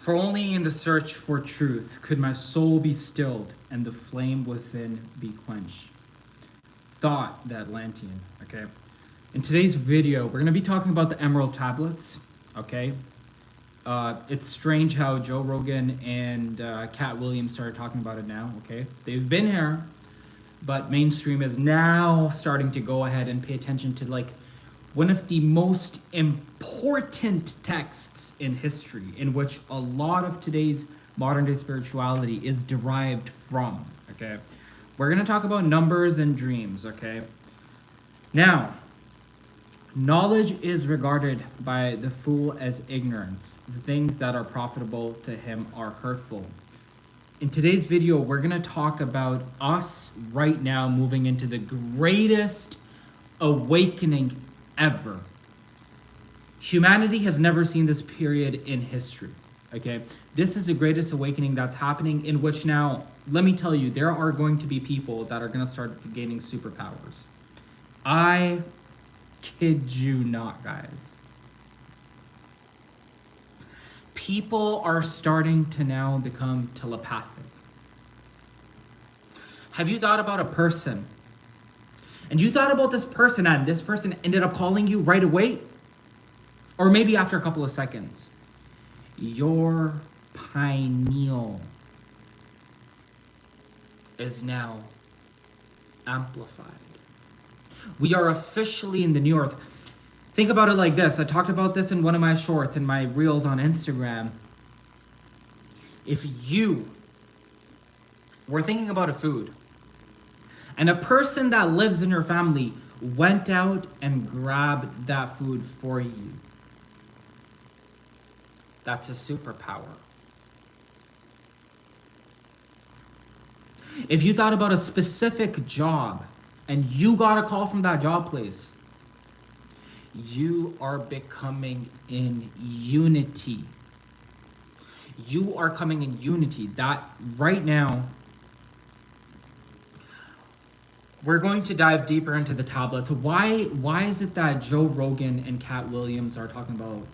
For only in the search for truth could my soul be stilled and the flame within be quenched. Thot, the Atlantean, okay? In today's video, we're gonna be talking about the Emerald Tablets, okay? It's strange how Joe Rogan and Cat Williams started talking about it now, okay? They've been here, but mainstream is now starting to go ahead and pay attention to like one of the most important texts in history, in which a lot of today's modern day spirituality is derived from, okay? We're gonna talk about numbers and dreams, okay? Now, knowledge is regarded by the fool as ignorance. The things that are profitable to him are hurtful. In today's video, we're gonna talk about us right now moving into the greatest awakening ever. Humanity has never seen this period in history, okay? This is the greatest awakening that's happening, in which now, let me tell you, there are going to be people that are gonna start gaining superpowers. I kid you not, guys. People are starting to now become telepathic. Have you thought about a person? And you thought about this person and this person ended up calling you right away? Or maybe after a couple of seconds. Your pineal is now amplified. We are officially in the new earth. Think about it like this. I talked about this in one of my shorts, in my reels on Instagram. If you were thinking about a food, and a person that lives in your family went out and grabbed that food for you, that's a superpower. If you thought about a specific job and you got a call from that job place, you are becoming in unity. You are coming in unity. That right now, we're going to dive deeper into the tablets. Why is it that Joe Rogan and Cat Williams are talking about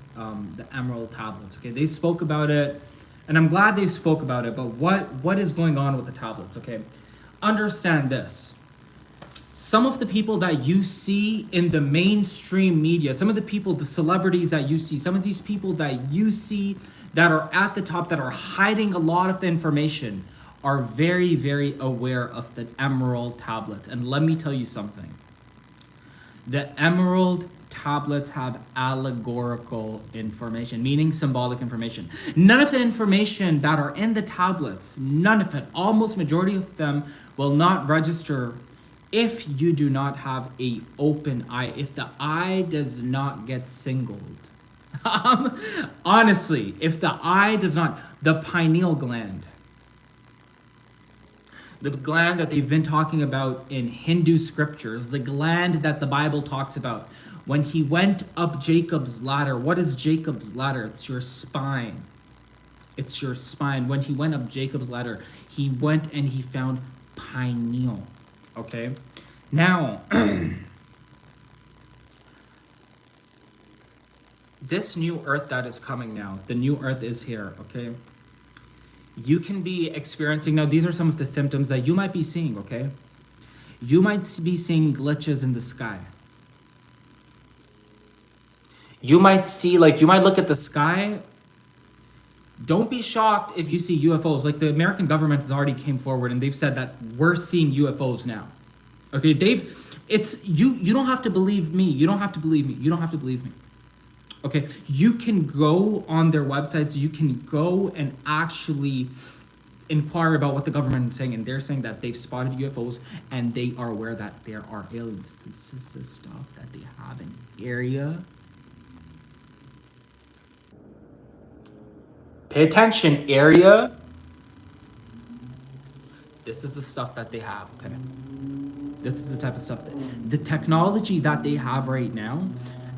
the Emerald Tablets? Okay, they spoke about it, and I'm glad they spoke about it, but what is going on with the tablets, okay? Understand this. Some of the people that you see in the mainstream media, some of the people, the celebrities that you see, some of these people that you see that are at the top, that are hiding a lot of the information, are very, very aware of the Emerald Tablets. And let me tell you something. The Emerald Tablets have allegorical information, meaning symbolic information. None of the information that are in the tablets, none of it, almost majority of them, will not register if you do not have a open eye, if the eye does not get singled. Honestly, if the eye does not, the pineal gland, the gland that they've been talking about in Hindu scriptures, the gland that the Bible talks about. When he went up Jacob's ladder, what is Jacob's ladder? It's your spine. It's your spine. When he went up Jacob's ladder, he went and he found pineal. Okay? Now, this new earth that is coming now, the new earth is here, okay? You can be experiencing, now these are some of the symptoms that you might be seeing, okay? You might be seeing glitches in the sky. You might see, like, you might look at the sky. Don't be shocked if you see UFOs. Like, the American government has already came forward and they've said that we're seeing UFOs now. Okay, you don't have to believe me. You don't have to believe me. You don't have to believe me. Okay, you can go on their websites, you can go and actually inquire about what the government is saying, and they're saying that they've spotted UFOs and they are aware that there are aliens. This is the stuff that they have in the area. Pay attention, area. This is the stuff that they have, okay? This is the type of stuff the technology that they have right now.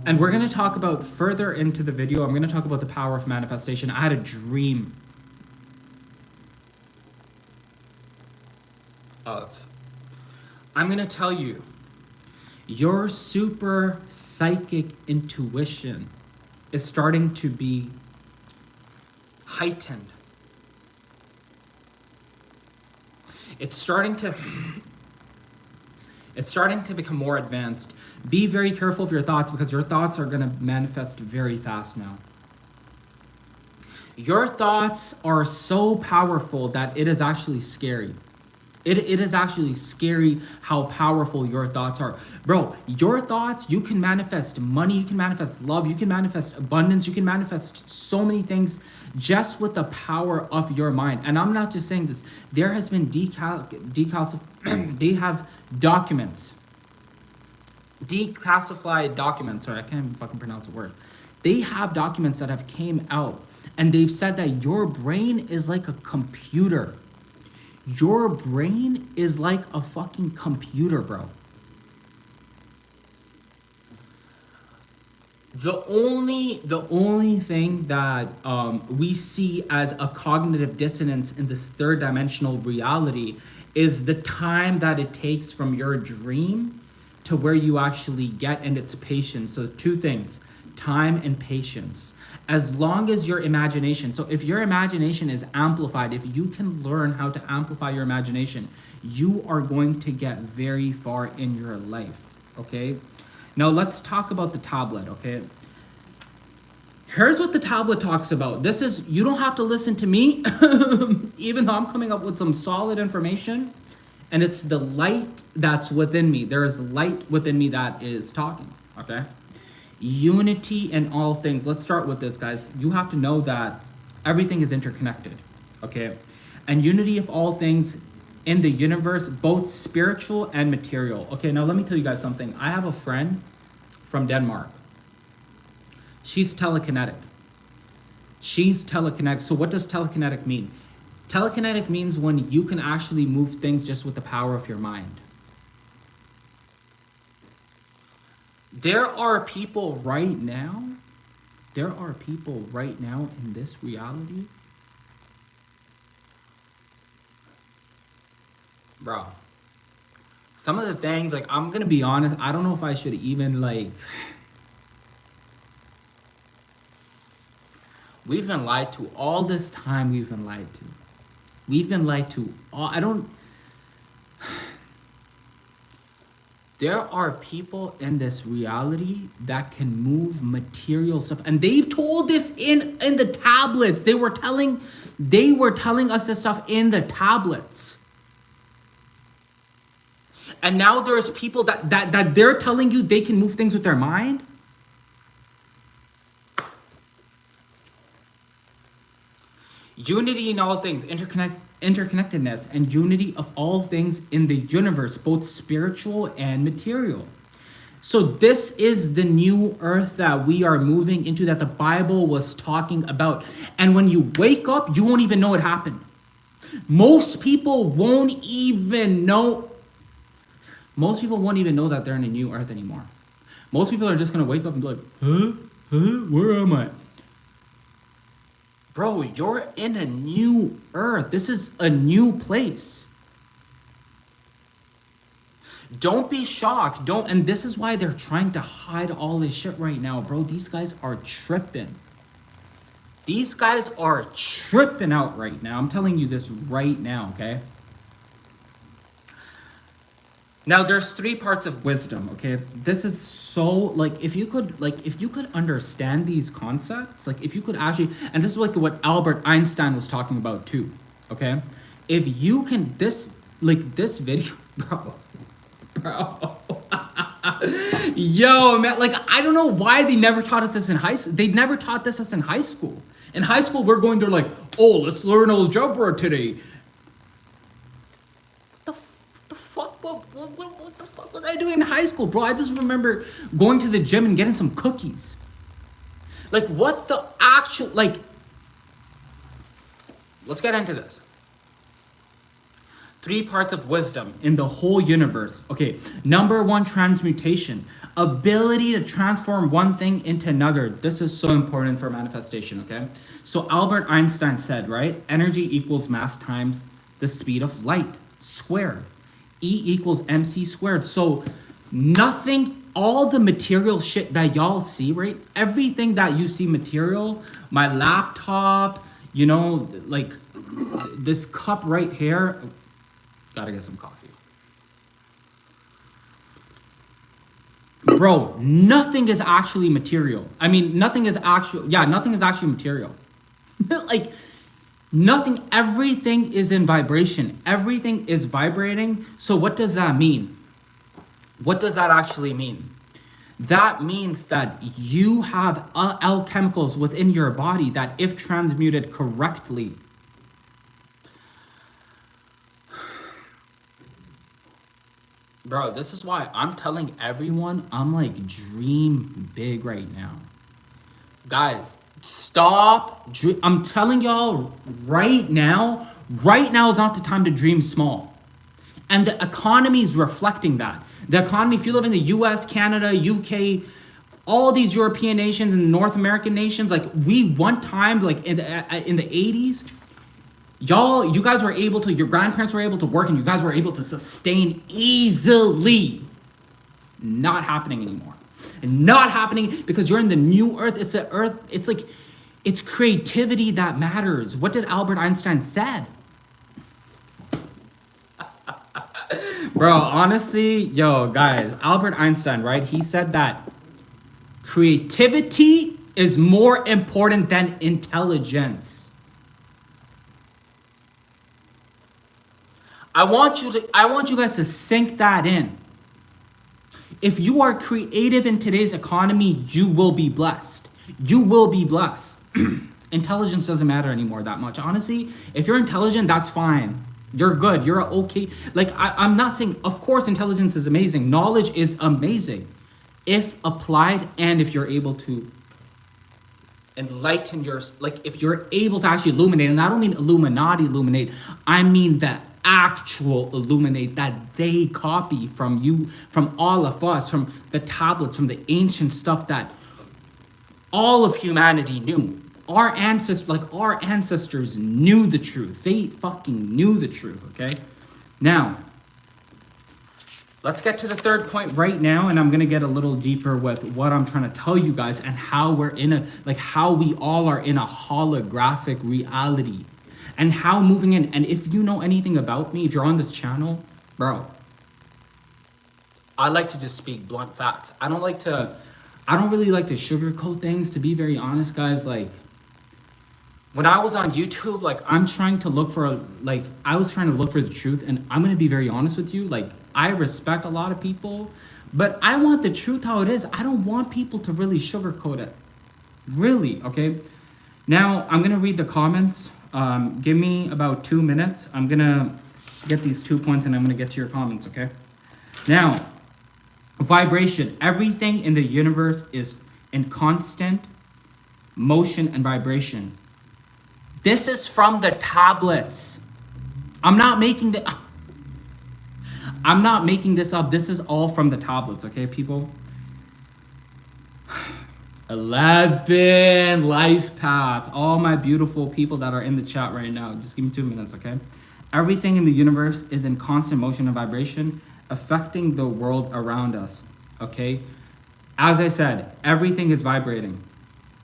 And we're going to talk about further into the video. I'm going to talk about the power of manifestation. I had a dream of. I'm going to tell you, your super psychic intuition is starting to be heightened. It's starting to become more advanced. Be very careful of your thoughts, because your thoughts are going to manifest very fast now. Your thoughts are so powerful that it is actually scary. It is actually scary how powerful your thoughts are. Bro, your thoughts, you can manifest money, you can manifest love, you can manifest abundance, you can manifest so many things just with the power of your mind. And I'm not just saying this. There has been they have documents. Declassified documents. Sorry, I can't even fucking pronounce the word. They have documents that have came out, and they've said that your brain is like a computer. Your brain is like a fucking computer, bro. The only thing that we see as a cognitive dissonance in this third dimensional reality is the time that it takes from your dream to where you actually get, and it's patience. So two things, time and patience. As long as your imagination, so if your imagination is amplified, if you can learn how to amplify your imagination, you are going to get very far in your life, okay? Now let's talk about the tablet, okay? Here's what the tablet talks about. This is, you don't have to listen to me, even though I'm coming up with some solid information, and it's the light that's within me. There is light within me that is talking, okay? Unity in all things. Let's start with this, guys. You have to know that everything is interconnected, okay? And unity of all things in the universe, both spiritual and material. Okay, now let me tell you guys something. I have a friend from Denmark. She's telekinetic. She's telekinetic. So what does telekinetic mean? Telekinetic means when you can actually move things just with the power of your mind. There are people right now in this reality, bro. Some of the things, like, I'm gonna be honest, I don't know if I should even, like, we've been lied to all this time. We've been lied to. We've been lied to all, there are people in this reality that can move material stuff, and they've told this in the tablets. They were telling us this stuff in the tablets. And now there's people that they're telling you they can move things with their mind. Unity in all things, interconnectedness, and unity of all things in the universe, both spiritual and material. So this is the new earth that we are moving into, that the Bible was talking about. And when you wake up, you won't even know it happened. Most people won't even know that they're in a new earth anymore. Most people are just going to wake up and be like, where am I? Bro, you're in a new earth. This is a new place. Don't be shocked. And this is why they're trying to hide all this shit right now, bro. These guys are tripping. These guys are tripping out right now. I'm telling you this right now, okay? Now, there's 3 parts of wisdom, okay? This is so, like, if you could understand these concepts, like, if you could actually, and this is like what Albert Einstein was talking about too, okay? If you can, this video, bro, yo, man, like, I don't know why they never taught us this in high school. They never taught us in high school. In high school, we're going there like, oh, let's learn algebra today. What the fuck was I doing in high school, bro? I just remember going to the gym and getting some cookies. Like, what the actual, like, let's get into this. 3 parts of wisdom in the whole universe. Okay, number 1, transmutation. Ability to transform one thing into another. This is so important for manifestation, okay? So Albert Einstein said, right? Energy equals mass times the speed of light squared. E equals mc squared. So nothing, all the material shit that y'all see, right? Everything that you see material, my laptop, you know, like this cup right here. Gotta get some coffee. Bro, nothing is actually material. I mean, nothing is actually material. Like, nothing, everything is in vibration. Everything is vibrating. So what does that mean? What does that actually mean? That means that you have alchemicals within your body that, if transmuted correctly, bro, this is why I'm telling everyone, I'm like, dream big right now. Guys, stop. I'm telling y'all right now is not the time to dream small. And the economy is reflecting that. The economy, if you live in the US, Canada, UK, all these European nations and North American nations, like, we one time, like in the 80s, you guys were able to, your grandparents were able to work and you guys were able to sustain easily. Not happening anymore. And not happening because you're in the new earth. It's the earth. It's like, it's creativity that matters. What did Albert Einstein said? Bro, honestly, yo, guys, Albert Einstein, right? He said that creativity is more important than intelligence. I want you guys to sink that in. If you are creative in today's economy, you will be blessed. You will be blessed. Intelligence doesn't matter anymore that much. Honestly, if you're intelligent, that's fine. You're good. You're okay. Like, I'm not saying, of course, intelligence is amazing. Knowledge is amazing if applied and if you're able to enlighten like, if you're able to actually illuminate. And I don't mean Illuminati illuminate. I mean the actual illuminate that they copy from you, from all of us, from the tablets, from the ancient stuff that all of humanity knew. Our ancestors knew the truth. They fucking knew the truth, okay? Now, let's get to the third point right now, and I'm gonna get a little deeper with what I'm trying to tell you guys and how we're how we all are in a holographic reality. And how moving in, and if you know anything about me, if you're on this channel, bro, I like to just speak blunt facts. I don't really like to sugarcoat things, to be very honest, guys. Like, when I was on YouTube, like, I was trying to look for the truth, and I'm gonna be very honest with you, like, I respect a lot of people, but I want the truth how it is. I don't want people to really sugarcoat it. Really, okay? Now, I'm gonna read the comments. Give me about 2 minutes. I'm gonna get these 2 points and I'm gonna get to your comments, okay? Now, vibration. Everything in the universe is in constant motion and vibration. This is from the tablets. I'm not making this up. This is all from the tablets, okay, people? 11 life paths. All my beautiful people that are in the chat right now, just give me 2 minutes, okay? Everything in the universe is in constant motion and vibration, affecting the world around us, okay? As I said, everything is vibrating.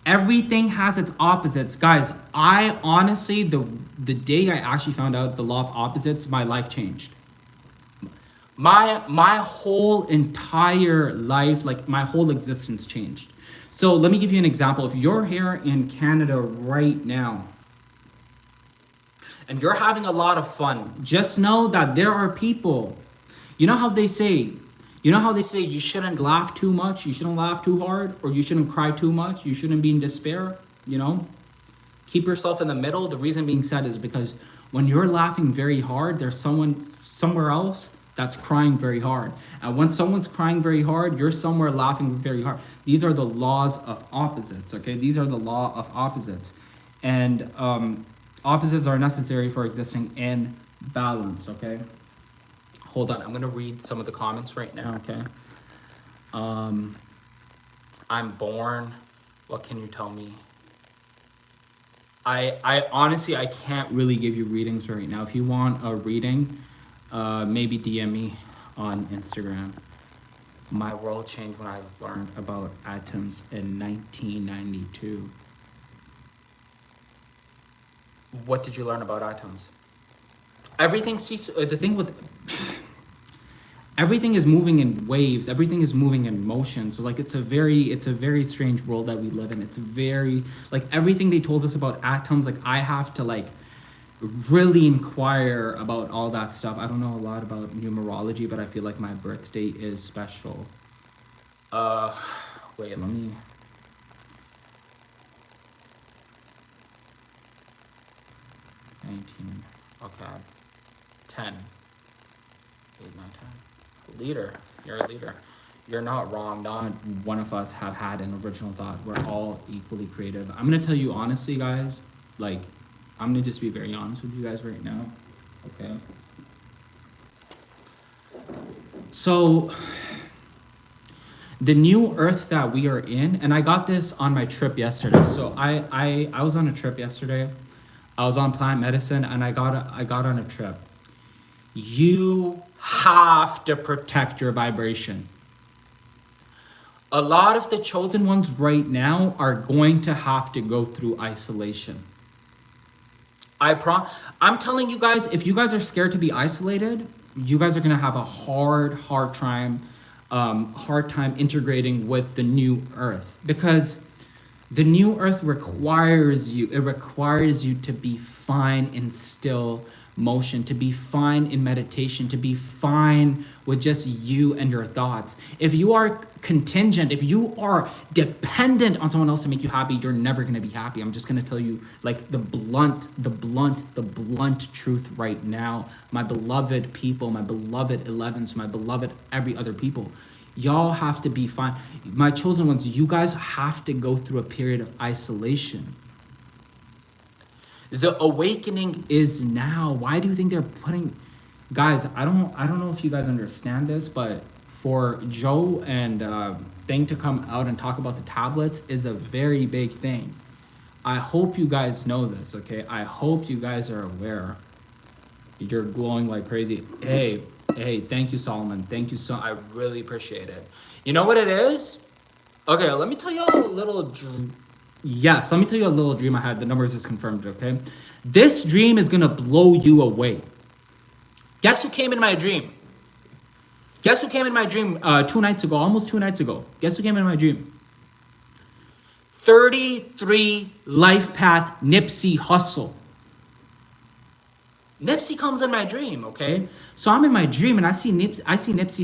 Everything has its opposites. Guys, I honestly, the day I actually found out the law of opposites, my life changed. My whole entire life, like, my whole existence changed. So let me give you an example. If you're here in Canada right now and you're having a lot of fun, just know that there are people, you know how they say you shouldn't laugh too much, you shouldn't laugh too hard, or you shouldn't cry too much, you shouldn't be in despair, you know? Keep yourself in the middle. The reason being said is because when you're laughing very hard, there's someone somewhere else that's crying very hard. And when someone's crying very hard, you're somewhere laughing very hard. These are the laws of opposites, okay? These are the law of opposites. And opposites are necessary for existing in balance, okay? Hold on, I'm gonna read some of the comments right now, okay? I'm born, what can you tell me? I honestly, I can't really give you readings right now. If you want a reading, maybe DM me on Instagram. My world changed when I learned about atoms in 1992. What did you learn about atoms? Everything sees the thing with everything is moving in waves, everything is moving in motion. So like it's a very strange world that we live in. It's very like everything they told us about atoms, like I have to like really inquire about all that stuff. I don't know a lot about numerology, but I feel like my birthday is special. Wait, let me 19. Okay. 10. 8, 9, 10. Leader. You're a leader. You're not wrong. Not one of us have had an original thought. We're all equally creative. I'm going to tell you honestly, guys. Like, I'm going to just be very honest with you guys right now. Okay. So, the new earth that we are in, and I got this on my trip yesterday. So I was on a trip yesterday. I was on plant medicine, and I got on a trip. You have to protect your vibration. A lot of the chosen ones right now are going to have to go through isolation. I'm telling you guys, if you guys are scared to be isolated, you guys are gonna have a hard time integrating with the new earth, because the new earth requires you to be fine in still motion, to be fine in meditation, to be fine with just you and your thoughts. If you are contingent, if you are dependent on someone else to make you happy, you're never going to be happy. I'm just going to tell you like the blunt truth right now. My beloved people, my beloved 11s, my beloved every other people, y'all have to be fine. My chosen ones, you guys have to go through a period of isolation. The awakening is now. Why do you think they're putting... Guys, I don't know if you guys understand this, but for Joe and Thing to come out and talk about the tablets is a very big thing. I hope you guys know this, okay? I hope you guys are aware. You're glowing like crazy. Hey, thank you, Solomon. Thank you so... I really appreciate it. You know what it is? Okay, let me tell you a little... Yes, let me tell you a little dream I had. The numbers is confirmed, okay? This dream is gonna blow you away. Guess who came in my dream? Guess who came in my dream 2 nights ago, almost 2 nights ago? Guess who came in my dream? 33 Life Path Nipsey Hussle. Nipsey comes in my dream, okay? So I'm in my dream and I see Nipsey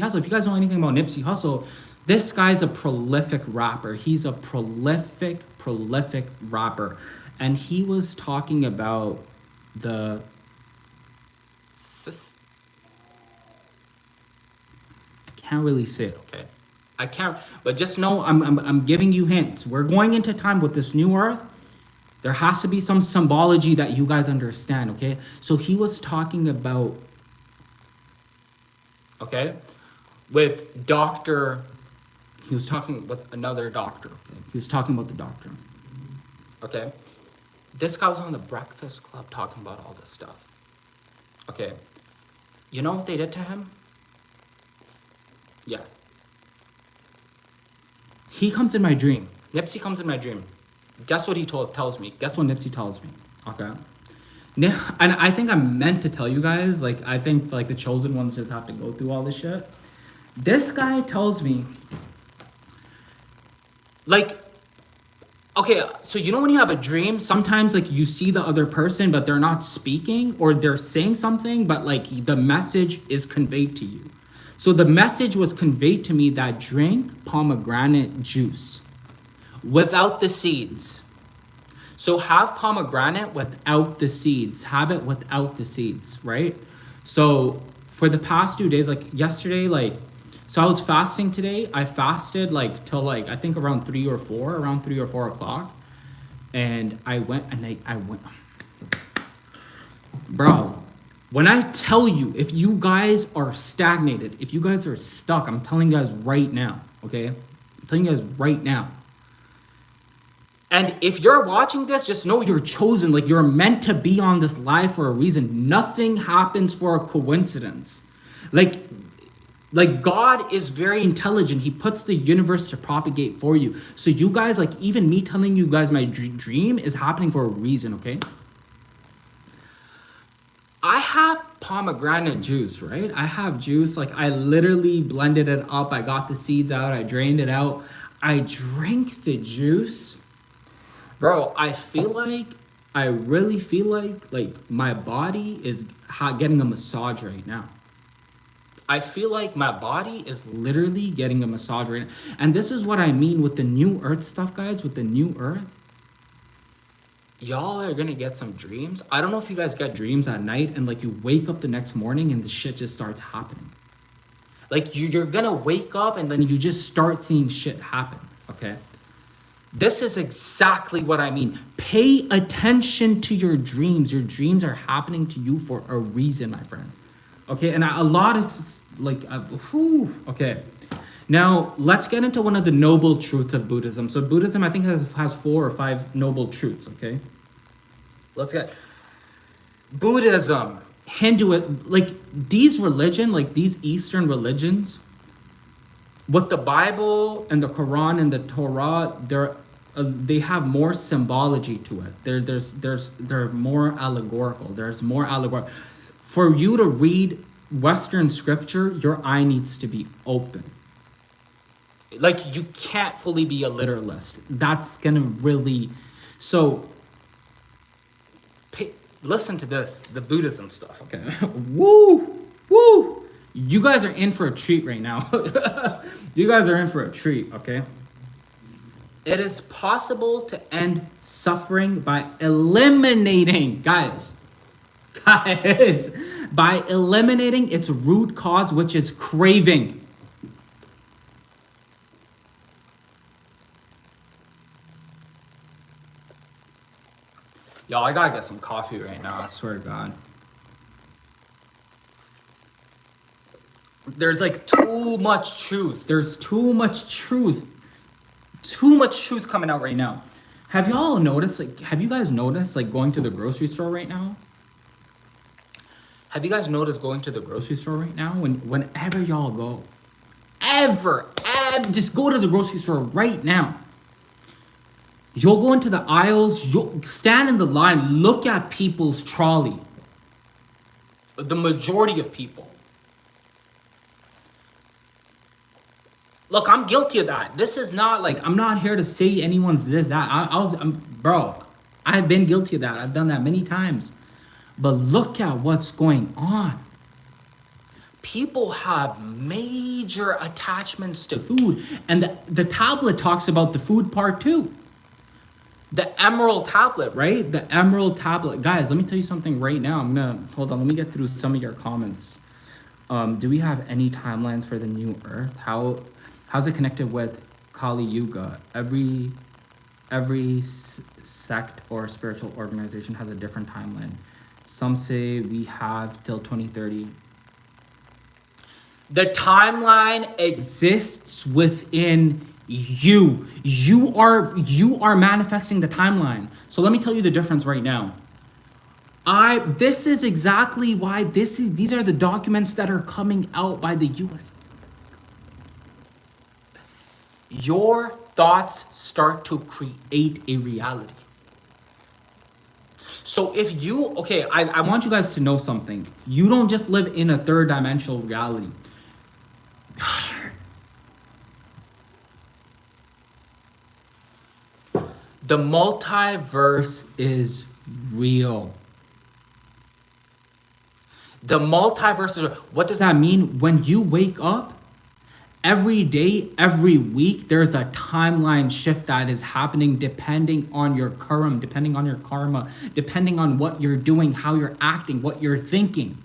Hussle. If you guys know anything about Nipsey Hussle, this guy's a prolific rapper. He's a prolific rapper. And he was talking about the... I can't really say it, okay? I can't, but just know I'm giving you hints. We're going into time with this new earth. There has to be some symbology that you guys understand, okay? So he was talking about, okay, with Dr. He was talking with another doctor, okay? He was talking about the doctor, okay? This guy was on the Breakfast Club talking about all this stuff, okay? You know what they did to him? Yeah. He comes in my dream. Nipsey comes in my dream. Guess what he tells me? Guess what Nipsey tells me? Okay. And I think I'm meant to tell you guys. Like, I think like the chosen ones just have to go through all this shit. This guy tells me, like, okay, so you know when you have a dream, sometimes like you see the other person, but they're not speaking, or they're saying something, but like the message is conveyed to you. So the message was conveyed to me that drink pomegranate juice without the seeds. So have pomegranate without the seeds. Have it without the seeds, right? So for the past 2 days, like yesterday, like, so I was fasting today. I fasted like till like, I think around 3 or 4 o'clock. And I went, bro. When I tell you, if you guys are stagnated, if you guys are stuck, I'm telling you guys right now, okay? I'm telling you guys right now. And if you're watching this, just know you're chosen. Like, you're meant to be on this live for a reason. Nothing happens for a coincidence. Like God is very intelligent. He puts the universe to propagate for you. So you guys, like, even me telling you guys my dream is happening for a reason, okay? have pomegranate juice, right? I have juice. Like, I literally blended it up. I got the seeds out. I drained it out. I drank the juice. Bro, I really feel like my body is getting a massage right now. I feel like my body is literally getting a massage right now. And this is what I mean with the new earth stuff, guys, with the new earth. Y'all are gonna get some dreams. I don't know if you guys get dreams at night and like you wake up the next morning and the shit just starts happening. Like you're gonna wake up and then you just start seeing shit happen, okay? This is exactly what I mean. Pay attention to your dreams. Your dreams are happening to you for a reason, my friend. Okay, and a lot is like, okay. Now, let's get into one of the noble truths of Buddhism. So Buddhism, I think, has 4 or 5 noble truths, okay? Let's get Buddhism, Hinduism, like these Eastern religions, with the Bible and the Quran and the Torah, they have more symbology to it. They're more allegorical. There's more allegorical. For you to read Western scripture, your eye needs to be open. Like, you can't fully be a literalist. That's gonna really, so listen to this, the Buddhism stuff, okay? Woo! You guys are in for a treat right now. You guys are in for a treat, okay? It is possible to end suffering by eliminating, guys, by eliminating its root cause, which is craving. Y'all, I gotta get some coffee right now, I swear to God. There's like too much truth. There's too much truth. Too much truth coming out right now. Have y'all noticed, have you guys noticed, going to the grocery store right now? Have you guys noticed going to the grocery store right now? Whenever y'all go, just go to the grocery store right now. You'll go into the aisles, you'll stand in the line, look at people's trolley. The majority of people. Look, I'm guilty of that. This is not I'm not here to say anyone's this, that. Bro, I've been guilty of that. I've done that many times. But look at what's going on. People have major attachments to food. And the tablet talks about the food part too. The emerald tablet, right? The emerald tablet. Guys, let me tell you something right now. Hold on, let me get through some of your comments. Do we have any timelines for the new earth? How's it connected with Kali Yuga? Every sect or spiritual organization has a different timeline. Some say we have till 2030. The timeline exists within you. You are manifesting the timeline. So let me tell you the difference right now. This is exactly why these are the documents that are coming out by the US. Your thoughts start to create a reality. So if you, I want you guys to know something. You don't just live in a third dimensional reality. The multiverse is real. The multiverse is real. What does that mean? When you wake up, every day, every week, there's a timeline shift that is happening depending on your karma, depending on what you're doing, how you're acting, what you're thinking.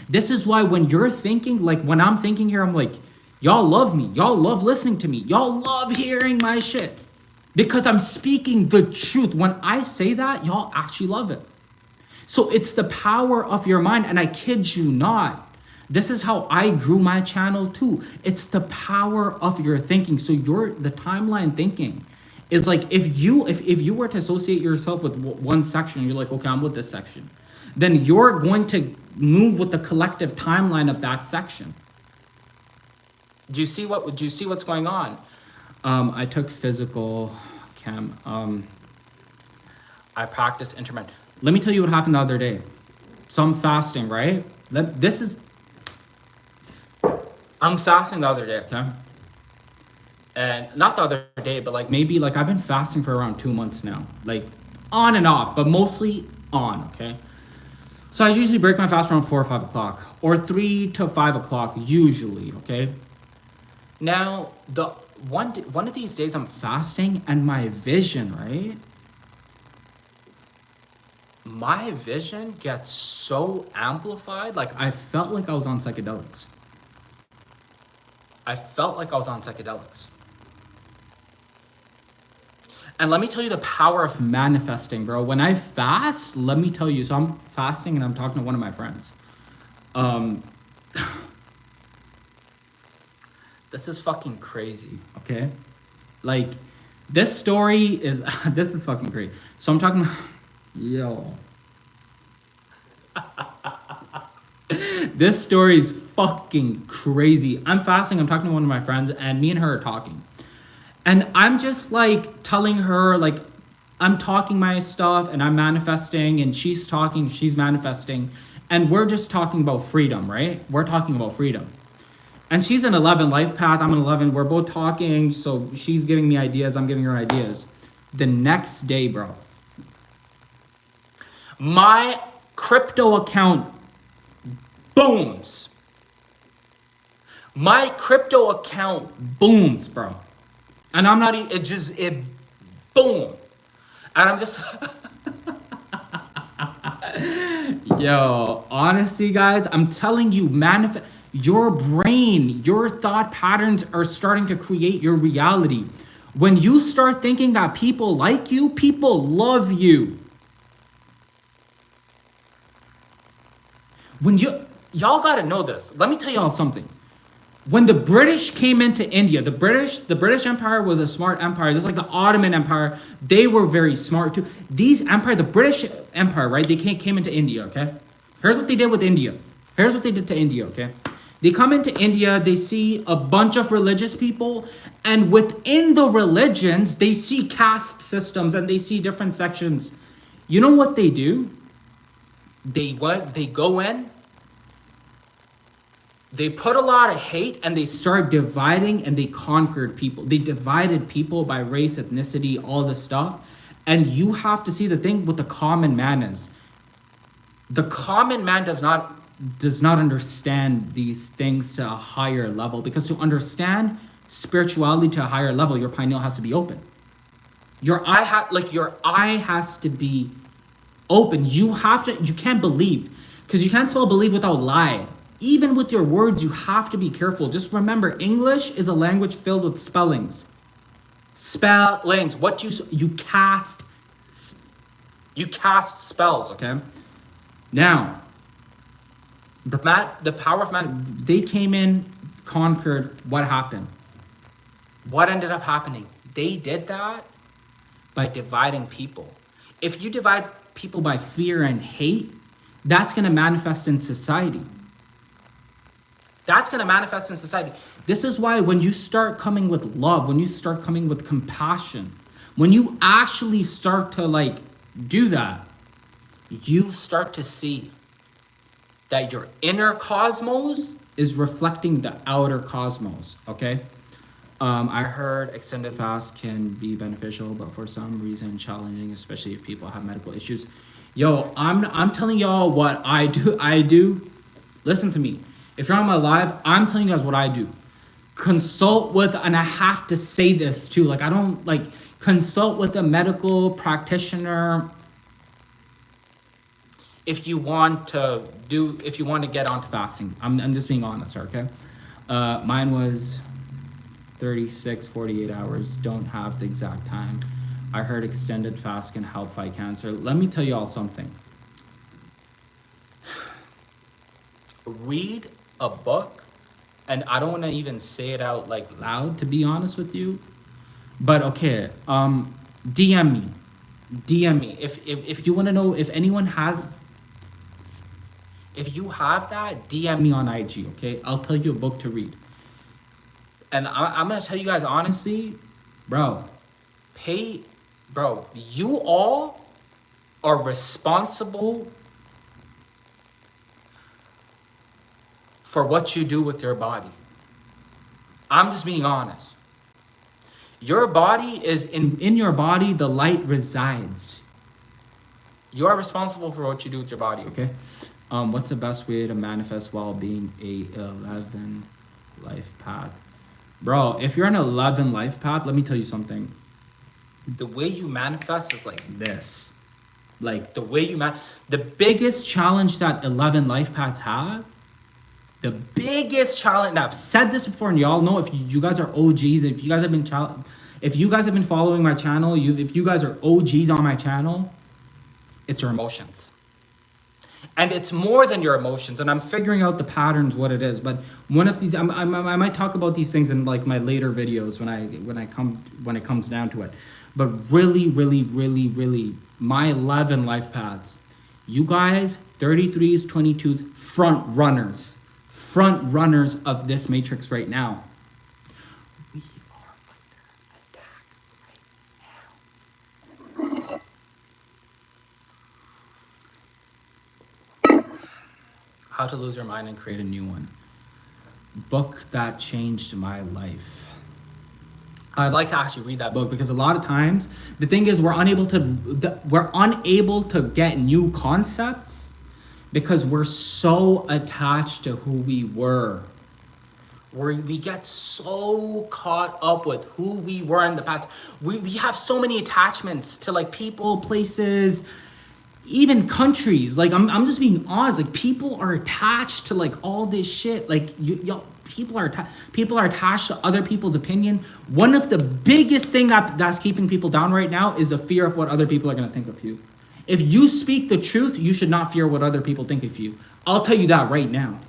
This is why when you're thinking, when I'm thinking here, I'm like, y'all love me. Y'all love listening to me. Y'all love hearing my shit. Because I'm speaking the truth. When I say that, y'all actually love it. So it's the power of your mind, and I kid you not. This is how I grew my channel too. It's the power of your thinking. So the timeline thinking is if you were to associate yourself with one section, you're like, okay, I'm with this section. Then you're going to move with the collective timeline of that section. Do you see what's going on? I took physical chem. I practiced intermittent. Let me tell you what happened the other day. So I'm fasting, right? I'm fasting the other day, okay? And not the other day, but like maybe like I've been fasting for around 2 months now. Like on and off, but mostly on, okay? So I usually break my fast around 4 or 5 o'clock, or 3 to 5 o'clock usually, okay? Now, the one of these days I'm fasting and my vision, right? My vision gets so amplified, like I felt like I was on psychedelics. And let me tell you the power of manifesting, bro. When I fast, let me tell you, so I'm fasting and I'm talking to one of my friends. This is fucking crazy, okay? Like, this story is, this is fucking crazy. So I'm talking, yo. This story is fucking crazy. I'm fasting, I'm talking to one of my friends, and me and her are talking. And I'm just like telling her, like, I'm talking my stuff and I'm manifesting, and she's talking, she's manifesting. And we're just talking about freedom, right? We're talking about freedom. And she's an 11 life path, I'm an 11. We're both talking, so she's giving me ideas, I'm giving her ideas. The next day, bro, my crypto account booms. My crypto account booms, bro. And I'm not even, it boom. And I'm just, yo, honestly, guys, I'm telling you, your brain, your thought patterns are starting to create your reality. When you start thinking that people like you, people love you. When y'all gotta know this. Let me tell y'all something. When the British came into India, the British Empire was a smart empire. Just like the Ottoman Empire, they were very smart too. The British Empire, right? They came into India, okay? Here's what they did with India. Here's what they did to India, okay? They come into India, they see a bunch of religious people, and within the religions, they see caste systems and they see different sections. You know what they do? They go in, they put a lot of hate, and they start dividing, and they conquered people. They divided people by race, ethnicity, all this stuff. And you have to see the thing with the common man is, the common man does not understand these things to a higher level, because to understand spirituality to a higher level, your pineal has to be open. Your eye has to be open. You can't believe, because you can't spell believe without lie. Even with your words, you have to be careful. Just remember, English is a language filled with spellings. What you cast spells, okay? Now, the power of man, they came in, conquered. What happened? What ended up happening? They did that by dividing people. If you divide people by fear and hate, that's going to manifest in society. This is why when you start coming with love, when you start coming with compassion, when you actually start to do that, you start to see that your inner cosmos is reflecting the outer cosmos, okay? I heard extended fast can be beneficial, but for some reason challenging, especially if people have medical issues. Yo, I'm telling y'all what I do. Listen to me. If you're on my live, I'm telling you guys what I do. Consult with, and I have to say this too, consult with a medical practitioner if you want to get onto fasting. I'm just being honest, okay? Mine was 36, 48 hours. Don't have the exact time. I heard extended fast can help fight cancer. Let me tell you all something. Read a book, and I don't want to even say it out loud, to be honest with you, but okay, DM me if you want to know, if anyone has, if you have that, DM me on IG, okay? I'll tell you a book to read. And I'm gonna tell you guys honestly, you all are responsible for what you do with your body. I'm just being honest. Your body is in your body, the light resides. You are responsible for what you do with your body, okay? What's the best way to manifest while being a 11 life path? Bro, if you're an 11 life path, let me tell you something. The way you manifest is like this. Like the way you the biggest challenge that 11 life paths have, the biggest challenge, and I've said this before, and y'all know, if you guys are OGs, if you guys have been following my channel, if you guys are OGs on my channel, it's your emotions. And it's more than your emotions, and I'm figuring out the patterns, what it is. But one of these, I might talk about these things in like my later videos when it comes down to it. But really, my 11 life paths, you guys, 33s, 22s, front runners of this matrix right now. We are under attack right now. How to Lose Your Mind and Create a New One. Book that changed my life. I'd like to actually read that book, because a lot of times the thing is we're unable to get new concepts because we're so attached to who we were. We get so caught up with who we were in the past. We have so many attachments to like people, places, even countries. Like I'm just being honest. Like people are attached to like all this shit. Like people are attached to other people's opinion. One of the biggest thing that's keeping people down right now is the fear of what other people are gonna think of you. If you speak the truth, you should not fear what other people think of you. I'll tell you that right now.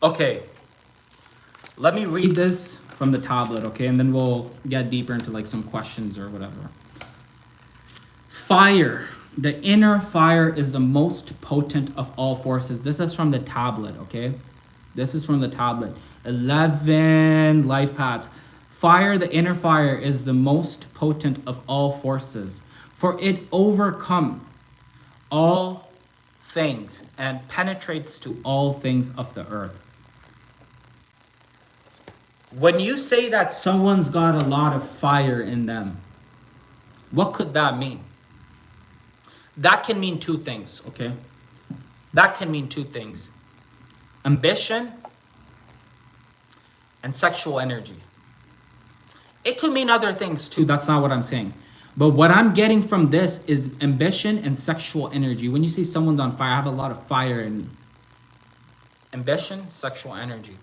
Okay, let me read this from the tablet, okay? And then we'll get deeper into like some questions or whatever. Fire. The inner fire is the most potent of all forces. This is from the tablet, okay? This is from the tablet. 11 life paths. Fire, the inner fire, is the most potent of all forces, for it overcomes all things and penetrates to all things of the earth. When you say that someone's got a lot of fire in them, what could that mean? That can mean two things, okay? That can mean two things. Ambition and sexual energy. It could mean other things too. That's not what I'm saying. But what I'm getting from this is ambition and sexual energy. When you say someone's on fire, I have a lot of fire in ambition, sexual energy.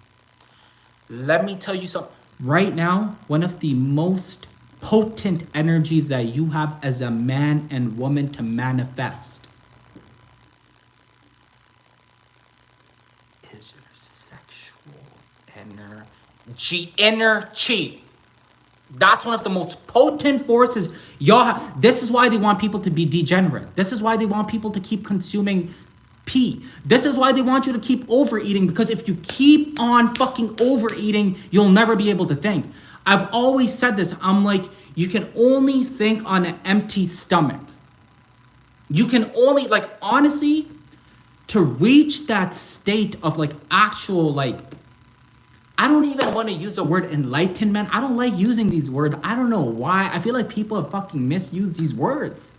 Let me tell you something. Right now, one of the most potent energies that you have as a man and woman to manifest is your sexual energy. That's one of the most potent forces y'all have. This is why they want people to be degenerate. This is why they want people to keep consuming pee. This is why they want you to keep overeating, because if you keep on fucking overeating, you'll never be able to think. I've always said this. I'm like, you can only think on an empty stomach. You can only, like, honestly, to reach that state of like actual, like, I don't even want to use the word enlightenment. I don't like using these words. I don't know why. I feel like people have fucking misused these words.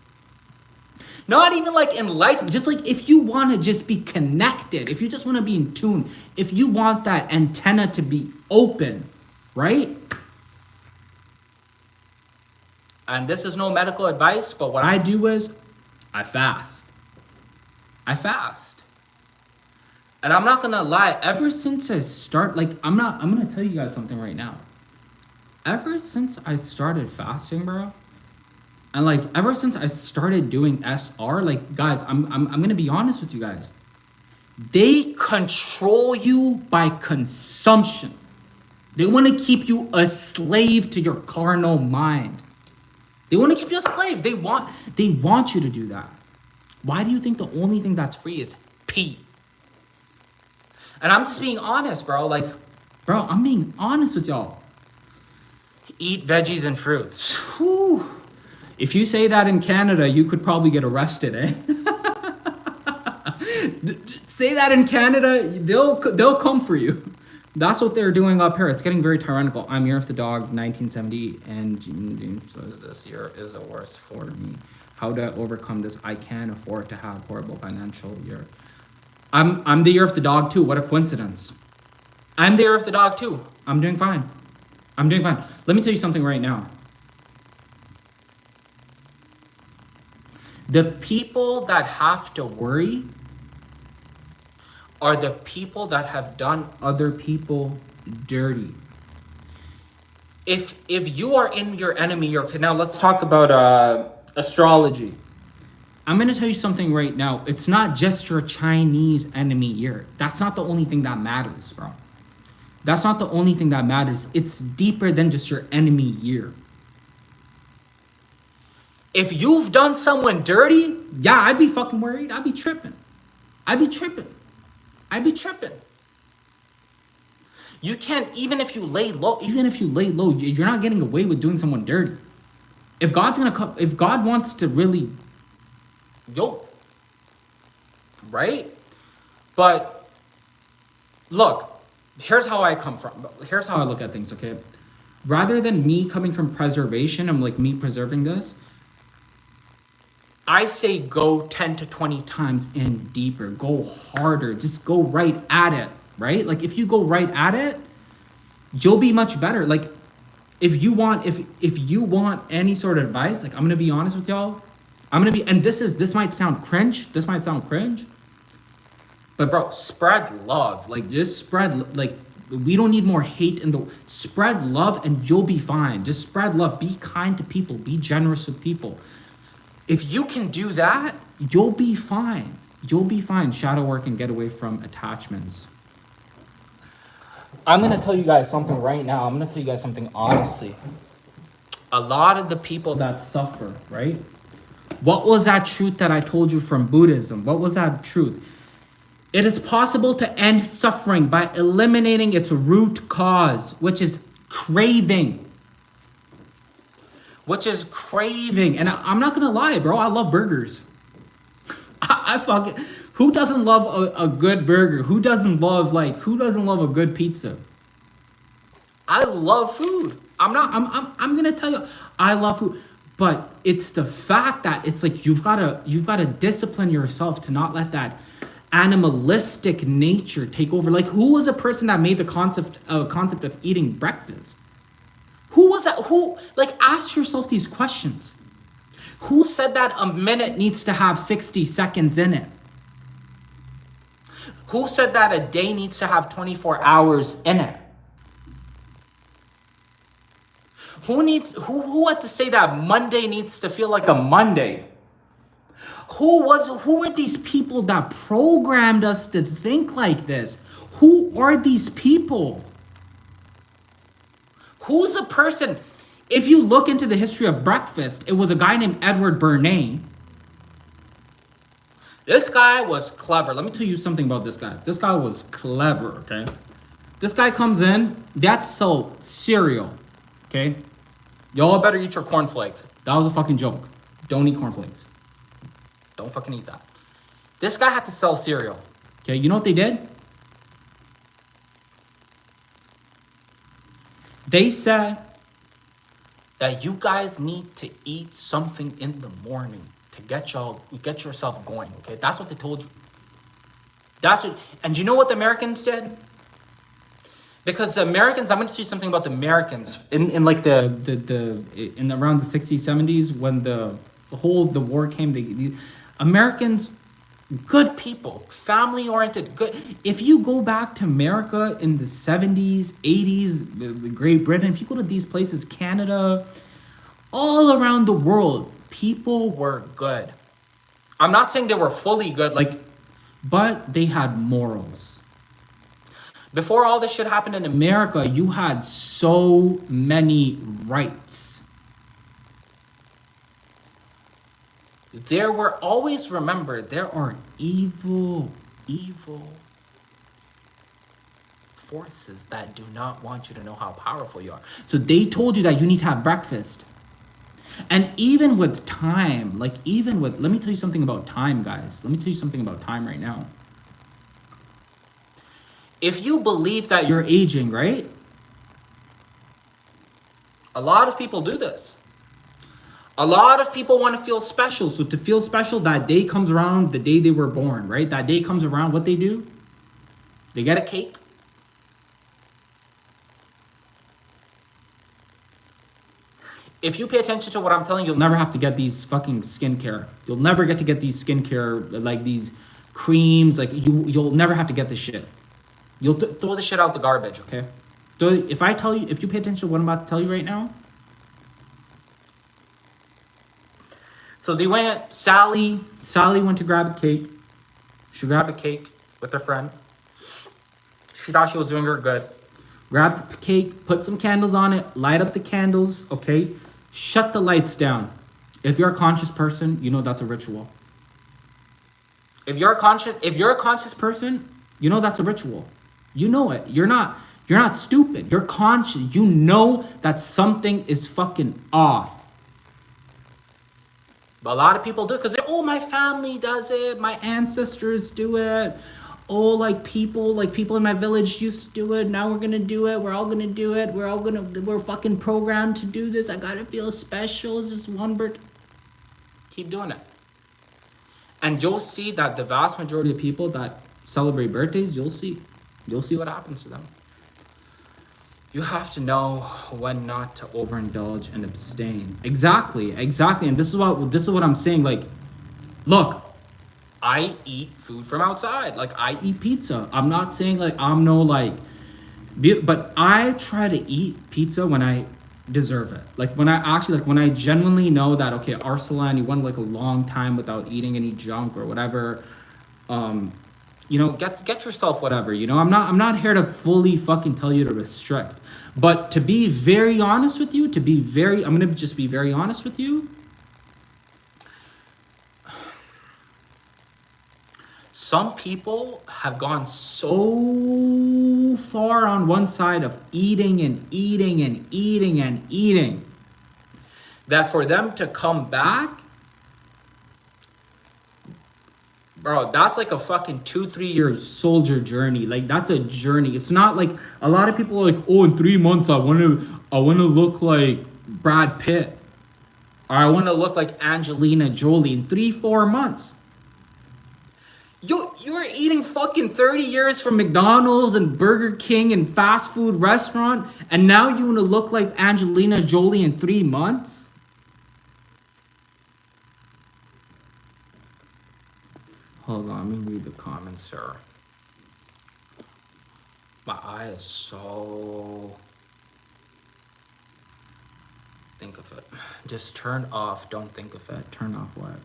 Not even like enlightened. Just like if you want to just be connected, if you just want to be in tune, if you want that antenna to be open, right? And this is no medical advice, but what I do is I fast. I fast. And I'm not gonna lie, ever since I I'm gonna tell you guys something right now. Ever since I started fasting, bro, and like ever since I started doing SR, like guys, I'm gonna be honest with you guys. They control you by consumption. They want to keep you a slave to your carnal mind. They want to keep you a slave. They want you to do that. Why do you think the only thing that's free is pee? And I'm just being honest, bro. Like, bro, I'm being honest with y'all. Eat veggies and fruits. Whew. If you say that in Canada, you could probably get arrested, eh? Say that in Canada, they'll come for you. That's what they're doing up here. It's getting very tyrannical. I'm Year of the Dog, 1970, and so this year is the worst for me. How do I overcome this? I can't afford to have horrible financial year. I'm the Year of the Dog too. What a coincidence. I'm the Year of the Dog too. I'm doing fine. I'm doing fine. Let me tell you something right now. The people that have to worry are the people that have done other people dirty. If you are in your enemy, now let's talk about astrology. I'm gonna tell you something right now. It's not just your Chinese enemy year. That's not the only thing that matters, bro. That's not the only thing that matters. It's deeper than just your enemy year. If you've done someone dirty, yeah, I'd be fucking worried. I'd be tripping. You can't, even if you lay low, you're not getting away with doing someone dirty. If God's gonna come, if God wants to really, right? But look, here's how I look at things, okay? Rather than me coming from preservation, I'm like me preserving this, I say go 10 to 20 times in deeper, go harder, just go right at it, right? Like if you go right at it, you'll be much better. Like if you want any sort of advice, like I'm gonna be honest with y'all, and this might sound cringe, but bro, spread love. Like just spread, like we don't need more hate spread love and you'll be fine. Just spread love, be kind to people, be generous with people. If you can do that, you'll be fine. Shadow work and get away from attachments. I'm gonna tell you guys something right now. I'm gonna tell you guys something honestly. A lot of the people that suffer, right? What was that truth that I told you from Buddhism? What was that truth? It is possible to end suffering by eliminating its root cause, which is craving. And I'm not gonna lie, bro. I love burgers. I fucking. Who doesn't love a good burger? Who doesn't love a good pizza? I love food. I'm gonna tell you, I love food. But it's the fact that it's like you've gotta discipline yourself to not let that animalistic nature take over. Like who was a person that made the concept of eating breakfast? Who was that? Ask yourself these questions. Who said that a minute needs to have 60 seconds in it? Who said that a day needs to have 24 hours in it? Who had to say that Monday needs to feel like a Monday? Who are these people that programmed us to think like this? Who are these people? Who's a person? If you look into the history of breakfast, it was a guy named Edward Bernay. This guy was clever. Let me tell you something about this guy. This guy was clever, okay? This guy comes in, they have to sell cereal, okay? Y'all better eat your cornflakes. That was a fucking joke. Don't eat cornflakes. Don't fucking eat that. This guy had to sell cereal, okay? You know what they did? They said that you guys need to eat something in the morning to get yourself going, okay? That's what they told you. And you know what the Americans did? Because the Americans, I'm going to tell you something about the Americans in around the 60s, 70s when the war came, the Americans, good people, family-oriented, good. If you go back to America in the 70s, 80s, Great Britain, if you go to these places, Canada, all around the world, people were good. I'm not saying they were fully good, but they had morals. Before all this shit happened in America, you had so many rights. There were always, remember, there are evil forces that do not want you to know how powerful you are. So they told you that you need to have breakfast. And even with time, like even with, let me tell you something about time, guys. Let me tell you something about time right now. If you believe that you're aging, right? A lot of people do this. A lot of people want to feel special. So to feel special, that day comes around, the day they were born, right? That day comes around, what they do? They get a cake. If you pay attention to what I'm telling you, you'll never have to get these fucking skincare. You'll never get to get these skincare, like these creams. Like you'll never have to get this shit. You'll throw the shit out the garbage, okay? So if I tell you, if you pay attention to what I'm about to tell you right now. So they went, Sally went to grab a cake. She grabbed a cake with her friend. She thought she was doing her good. Grab the cake, put some candles on it, light up the candles, okay? Shut the lights down. If you're a conscious person, you know that's a ritual. If you're a conscious person, you know that's a ritual. You know it. You're not stupid. You're conscious. You know that something is fucking off. But a lot of people do it because oh, my family does it, my ancestors do it. Oh, like people in my village used to do it. Now we're gonna do it. We're all gonna do it. We're fucking programmed to do this. I gotta feel special. It's just one bird. Keep doing it. And you'll see that the vast majority of people that celebrate birthdays, you'll see what happens to them. You have to know when not to overindulge and abstain. Exactly. And this is what I'm saying. Like, look, I eat food from outside. Like, I eat pizza. I'm not saying like I'm no like, but I try to eat pizza when I deserve it. Like when I genuinely know that, okay, Arsalan, you went like a long time without eating any junk or whatever. You know, get yourself whatever, you know. I'm not here to fully fucking tell you to restrict. But to be very honest with you, I'm gonna just be very honest with you. Some people have gone so far on one side of eating that for them to come back, bro, that's like a fucking 2-3 year soldier journey. Like that's a journey. It's not like a lot of people are like, oh, in 3 months I wanna look like Brad Pitt, or I wanna look like Angelina Jolie in 3-4 months. You're eating fucking 30 years from McDonald's and Burger King and fast food restaurant, and now you want to look like Angelina Jolie in 3 months? Hold on, let me read the comments, sir. My eye is so... Think of it. Just turn off, don't think of it. Turn off what?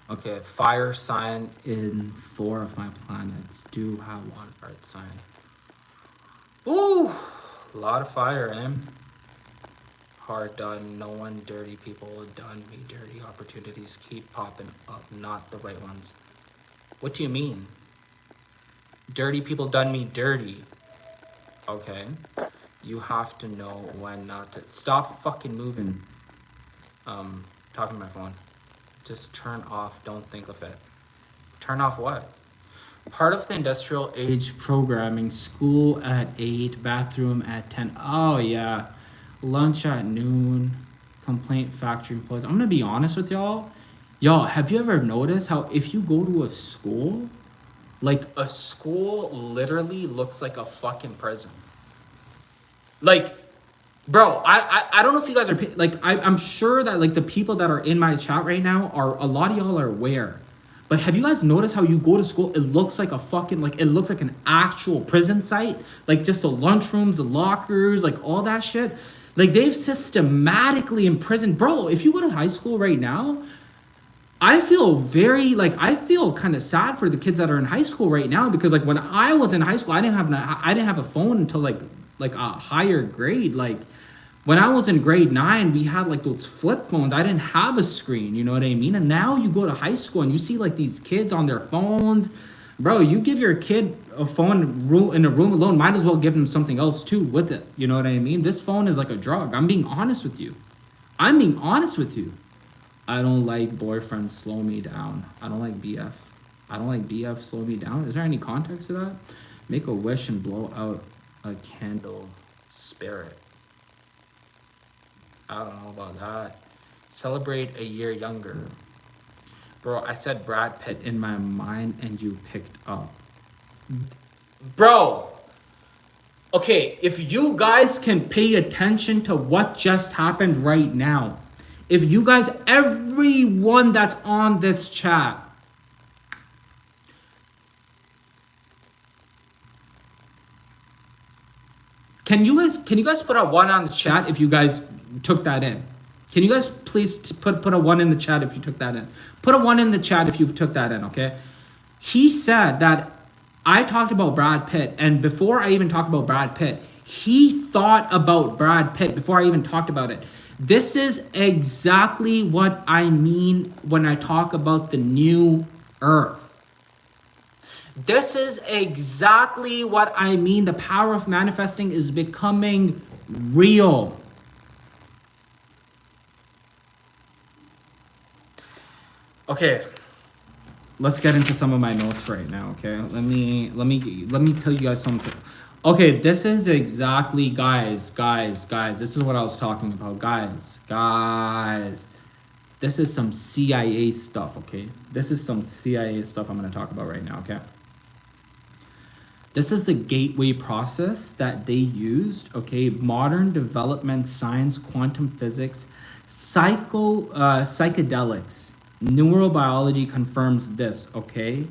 Okay, fire sign in 4 of my planets do have 1 earth sign. Ooh, a lot of fire, eh? Hard done, no one dirty people done me dirty. Opportunities keep popping up, not the right ones. What do you mean? Dirty people done me dirty. Okay, you have to know when not to. Stop fucking moving. Talking to my phone. Just turn off, don't think of it. Turn off what? Part of the industrial age programming, school at 8, bathroom at 10. Oh yeah, lunch at noon, complaint factory employees. I'm gonna be honest with y'all. Y'all, have you ever noticed how if you go to a school, like a school literally looks like a fucking prison? Like, bro, I don't know if you guys are, like, I'm sure that, like, the people that are in my chat right now are, a lot of y'all are aware. But have you guys noticed how you go to school, it looks like a fucking, like, it looks like an actual prison site? Like, just the lunchrooms, the lockers, like, all that shit. Like, they've systematically imprisoned. Bro, if you go to high school right now, I feel kind of sad for the kids that are in high school right now, because, like, when I was in high school, I didn't have a phone until, like a higher grade. Like, when I was in grade 9, we had like those flip phones. I didn't have a screen, you know what I mean? And now you go to high school and you see like these kids on their phones. Bro, you give your kid a phone in a room alone, might as well give them something else too with it. You know what I mean? This phone is like a drug. I'm being honest with you. I'm being honest with you. I don't like boyfriends slow me down. I don't like BF. I don't like BF slow me down. Is there any context to that? Make a wish and blow out a candle spirit. I don't know about that. Celebrate a year younger. Bro, I said Brad Pitt in my mind and you picked up. Bro, okay, if you guys can pay attention to what just happened right now, if you guys, everyone that's on this chat, can you guys put a 1 on the chat if you guys took that in? Can you guys please put a 1 in the chat if you took that in? Put a 1 in the chat if you took that in, okay? He said that I talked about Brad Pitt, and before I even talked about Brad Pitt, he thought about Brad Pitt before I even talked about it. This is exactly what I mean when I talk about the new earth. This is exactly what I mean. The power of manifesting is becoming real. Okay, let's get into some of my notes right now, okay? Let me tell you guys something. Okay, this is exactly, guys, this is what I was talking about, guys. This is some CIA stuff, okay? This is some CIA stuff I'm gonna talk about right now, okay? This is the gateway process that they used, okay? Modern development science, quantum physics, psychedelics. Neurobiology confirms this, okay?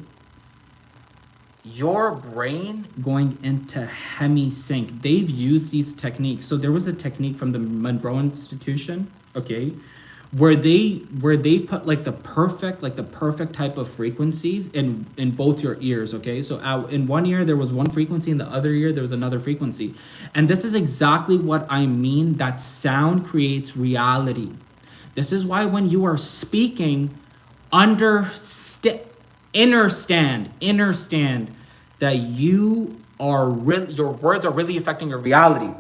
Your brain going into hemi-sync. They've used these techniques. So there was a technique from the Monroe Institution, okay, where they put like the perfect type of frequencies in both your ears, okay? So in one ear there was one frequency, in the other ear there was another frequency. And this is exactly what I mean, that sound creates reality. This is why when you are speaking, understand that your words are really affecting your reality.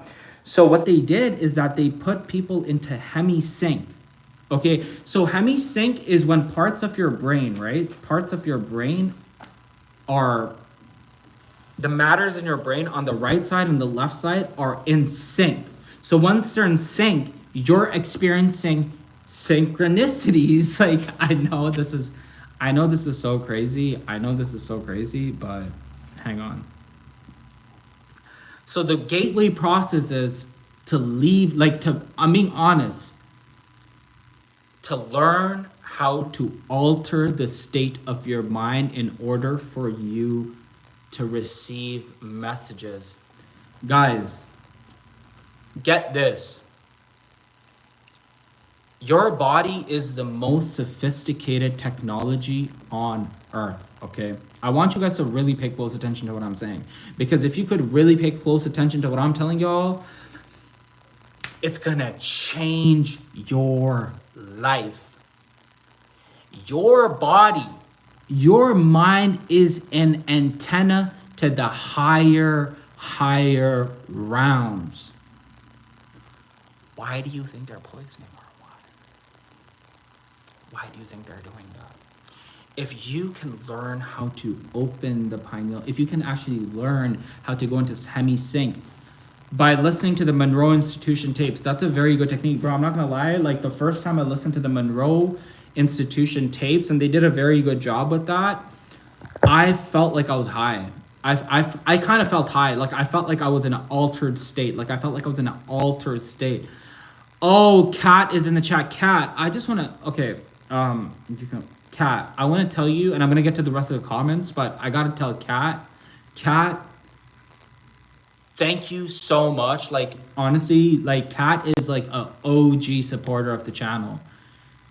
So what they did is that they put people into hemi-sync. Okay, so hemi-sync is when parts of your brain, right? Parts of your brain are, the matters in your brain on the right side and the left side are in sync. So once they're in sync, you're experiencing synchronicities. Like, I know this is so crazy. But hang on. So the gateway process is to leave, I'm being honest, to learn how to alter the state of your mind in order for you to receive messages. Guys, get this. Your body is the most sophisticated technology on earth, okay? I want you guys to really pay close attention to what I'm saying. Because if you could really pay close attention to what I'm telling y'all, it's gonna change your life. Your body, your mind is an antenna to the higher realms. Why do you think they're poisoning our water? Why do you think they're doing that? If you can learn how to open the pineal, if you can actually learn how to go into hemi-sync by listening to the Monroe Institution tapes, that's a very good technique, bro. I'm not gonna lie, like the first time I listened to the Monroe Institution tapes, and they did a very good job with that, I felt like I was high. I kind of felt high. Like I felt like I was in an altered state. Oh, Kat is in the chat. Kat, I just want to, okay, Kat, I want to tell you, and I'm going to get to the rest of the comments, but I got to tell Kat, thank you so much. Like, honestly, like Kat is like a OG supporter of the channel.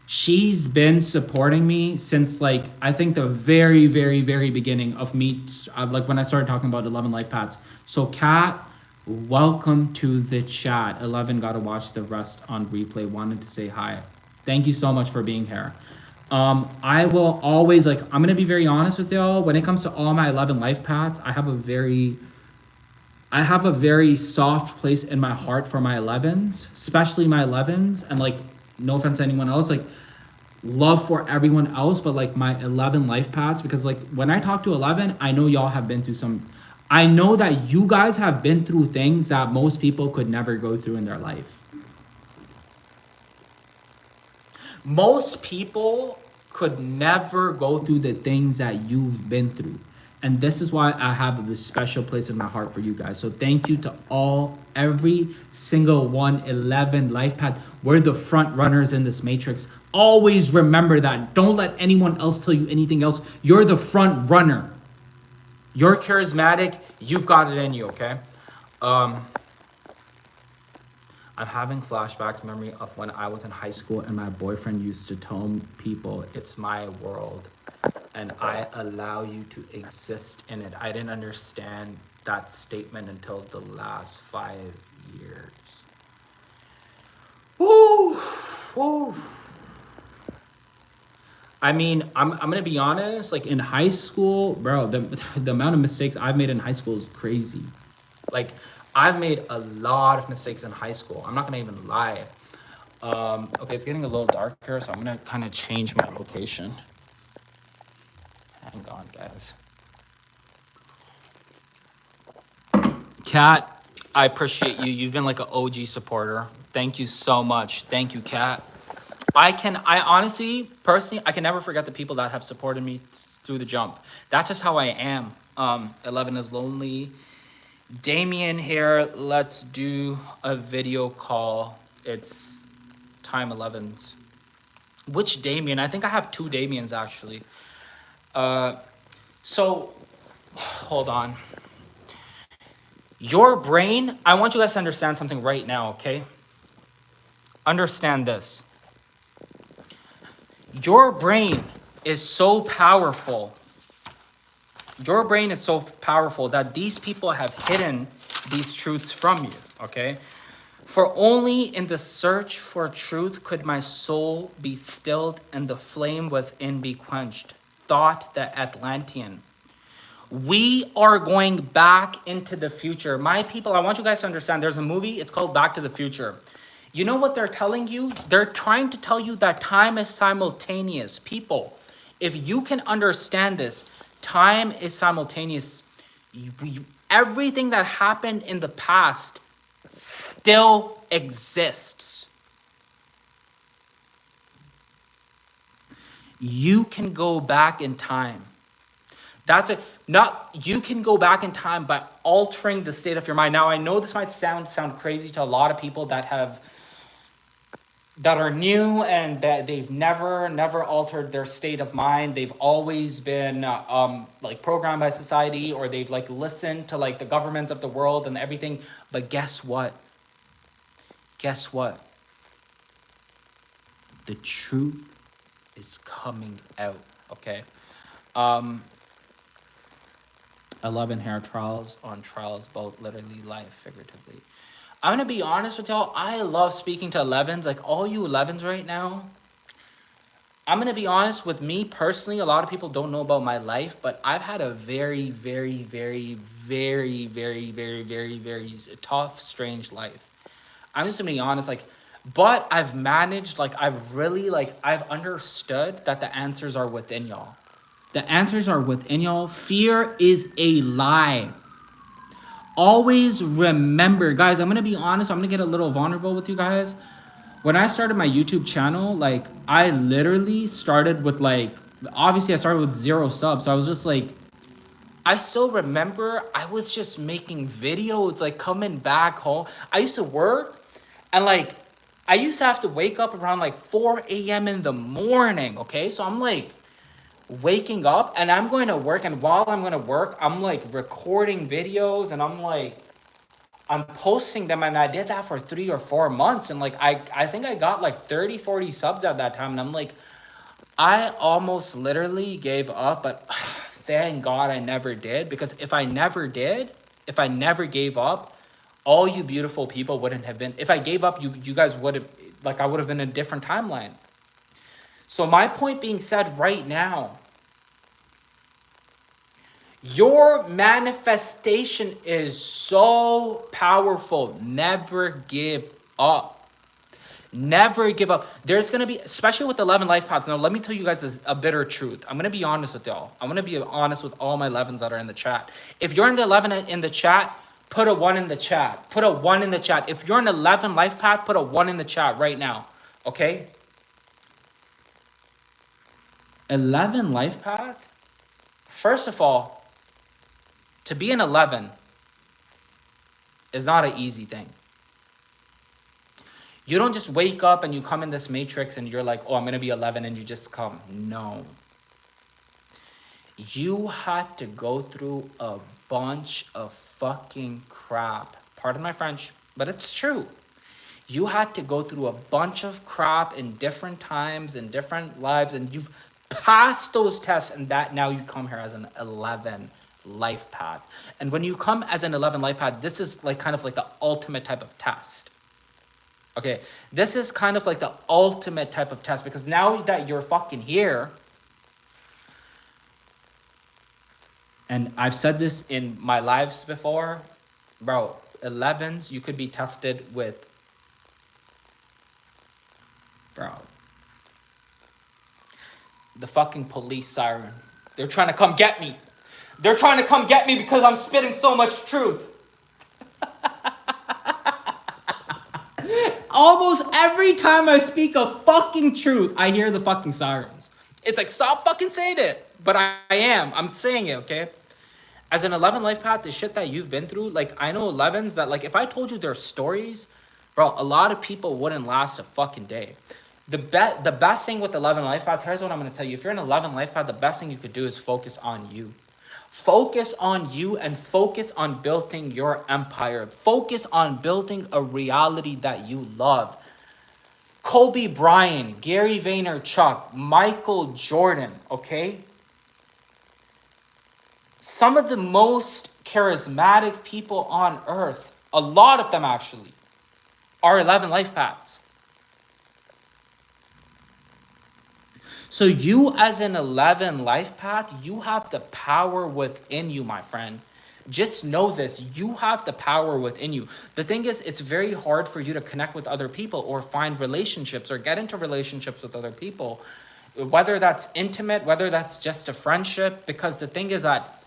She's been supporting me since like, I think the very beginning of me, like when I started talking about 11 life paths. So Kat, welcome to the chat. 11 got to watch the rest on replay. Wanted to say hi. Thank you so much for being here. I will always, like, I'm going to be very honest with y'all. When it comes to all my 11 life paths, I have a very soft place in my heart for my 11s, especially my 11s. And like, no offense to anyone else, like love for everyone else, but like my 11 life paths, because like when I talk to 11, I know y'all have been through I know that you guys have been through things that most people could never go through in their life. Most people could never go through the things that you've been through. And this is why I have this special place in my heart for you guys. So thank you to every single 11 life path. We're the front runners in this matrix. Always remember that. Don't let anyone else tell you anything else. You're the front runner. You're charismatic. You've got it in you, okay? I'm having flashbacks, memory of when I was in high school and my boyfriend used to tell people, it's my world and I allow you to exist in it. I didn't understand that statement until the last 5 years. Woo! Woo! I mean, I'm gonna be honest, like in high school, bro, the amount of mistakes I've made in high school is crazy. Like, I've made a lot of mistakes in high school. I'm not gonna even lie. Okay, it's getting a little darker, so I'm gonna kind of change my location. Hang on, guys. Kat, I appreciate you. You've been like an OG supporter. Thank you so much. Thank you, Kat. I honestly, personally, I can never forget the people that have supported me through the jump. That's just how I am. 11 is lonely. Damien here, let's do a video call. It's time 11s. Which Damien? I think I have 2 Damiens actually. So hold on. Your brain, I want you guys to understand something right now, okay? Understand this. Your brain is so powerful. Your brain is so powerful that these people have hidden these truths from you, okay? For only in the search for truth could my soul be stilled and the flame within be quenched. Thought the Atlantean. We are going back into the future. My people, I want you guys to understand, there's a movie, it's called Back to the Future. You know what they're telling you? They're trying to tell you that time is simultaneous. People, if you can understand this, time is simultaneous. Everything that happened in the past still exists. You can go back in time. That's it. You can go back in time by altering the state of your mind. Now, I know this might sound crazy to a lot of people that are new and that they've never altered their state of mind. They've always been like programmed by society, or they've like listened to like the governments of the world and everything. But guess what? Guess what? The truth is coming out, okay? 11 hair trials on trials, both literally life, figuratively. I'm gonna be honest with y'all. I love speaking to 11s, like all you 11s right now. I'm gonna be honest with me personally. A lot of people don't know about my life, but I've had a very, very, very, very, very, very, very, very tough, strange life. I'm just gonna be honest, like, but I've managed, like, I've understood that the answers are within y'all. The answers are within y'all. Fear is a lie. Always remember, guys, I'm going to be honest. I'm going to get a little vulnerable with you guys. When I started my YouTube channel, like, I literally started with, like, obviously I started with 0 subs. So I was just like, I still remember I was just making videos, like, coming back home. I used to work and, like, I used to have to wake up around, like, 4 a.m. in the morning, okay? So I'm, like, waking up and I'm going to work, and while I'm going to work, I'm like recording videos and I'm posting them, and I did that for 3 or 4 months, and like I think I got like 30-40 subs at that time, and I'm like, I almost literally gave up, but thank God I never did, because if I never gave up, all you beautiful people wouldn't have been. If I gave up, you guys would have, like, I would have been in a different timeline. So my point being said right now, your manifestation is so powerful. Never give up. Never give up. There's going to be, especially with 11 life paths. Now, let me tell you guys a bitter truth. I'm going to be honest with y'all. I'm going to be honest with all my 11s that are in the chat. If you're in the 11 in the chat, put a 1 in the chat. Put a 1 in the chat. If you're an 11 life path, put a 1 in the chat right now. Okay? 11 life path? First of all, to be an 11 is not an easy thing. You don't just wake up and you come in this matrix and you're like, oh, I'm going to be 11 and you just come. No. You had to go through a bunch of fucking crap. Pardon my French, but it's true. You had to go through a bunch of crap in different times, in different lives, and you've passed those tests, and that now you come here as an 11 life path. And when you come as an 11 life path, this is like kind of like the ultimate type of test. Okay, this is kind of like the ultimate type of test, because now that you're fucking here, and I've said this in my lives before, bro, 11s, you could be tested with, bro, the fucking police siren. They're trying to come get me. They're trying to come get me because I'm spitting so much truth. Almost every time I speak a fucking truth, I hear the fucking sirens. It's like, stop fucking saying it. But I am. I'm saying it, okay? As an 11 life path, the shit that you've been through, like, I know 11s that, like, if I told you their stories, bro, a lot of people wouldn't last a fucking day. The best thing with 11 life paths, here's what I'm going to tell you. If you're an 11 life path, the best thing you could do is focus on you. Focus on you and focus on building your empire. Focus on building a reality that you love. Kobe Bryant, Gary Vaynerchuk, Michael Jordan, okay? Some of the most charismatic people on earth, a lot of them actually, are 11 life paths. So you as an 11 life path, you have the power within you, my friend. Just know this, you have the power within you. The thing is, it's very hard for you to connect with other people or find relationships or get into relationships with other people, whether that's intimate, whether that's just a friendship, because the thing is that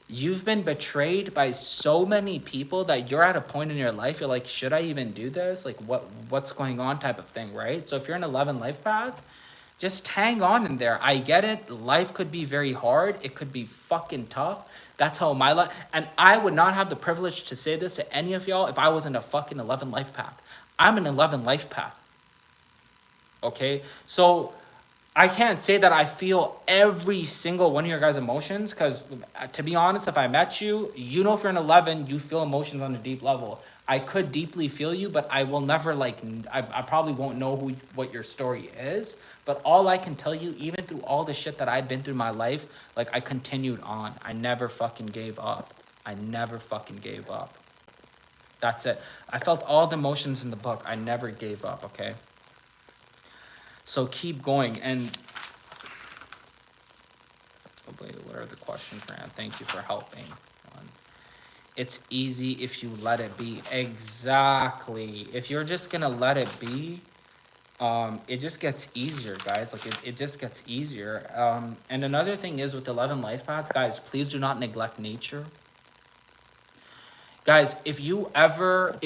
you've been betrayed by so many people that you're at a point in your life, you're like, should I even do this? Like, what's going on type of thing, right? So if you're an 11 life path, just hang on in there. I get it. Life could be very hard. It could be fucking tough. That's how my life, and I would not have the privilege to say this to any of y'all if I wasn't a fucking 11 life path. I'm an 11 life path. Okay? So I can't say that I feel every single one of your guys' emotions, because to be honest, if I met you, you know, if you're an 11, you feel emotions on a deep level. I could deeply feel you, but I will never, like, I probably won't know what your story is. But all I can tell you, even through all the shit that I've been through in my life, like, I continued on. I never fucking gave up. I never fucking gave up. That's it. I felt all the emotions in the book. I never gave up, okay? So keep going. And oh, wait, what are the questions, Rand? Thank you for helping. It's easy if you let it be. Exactly. If you're just gonna let it be, it just gets easier, guys. Like, it just gets easier. And another thing is with 11 life paths, guys, please do not neglect nature. Guys, if you ever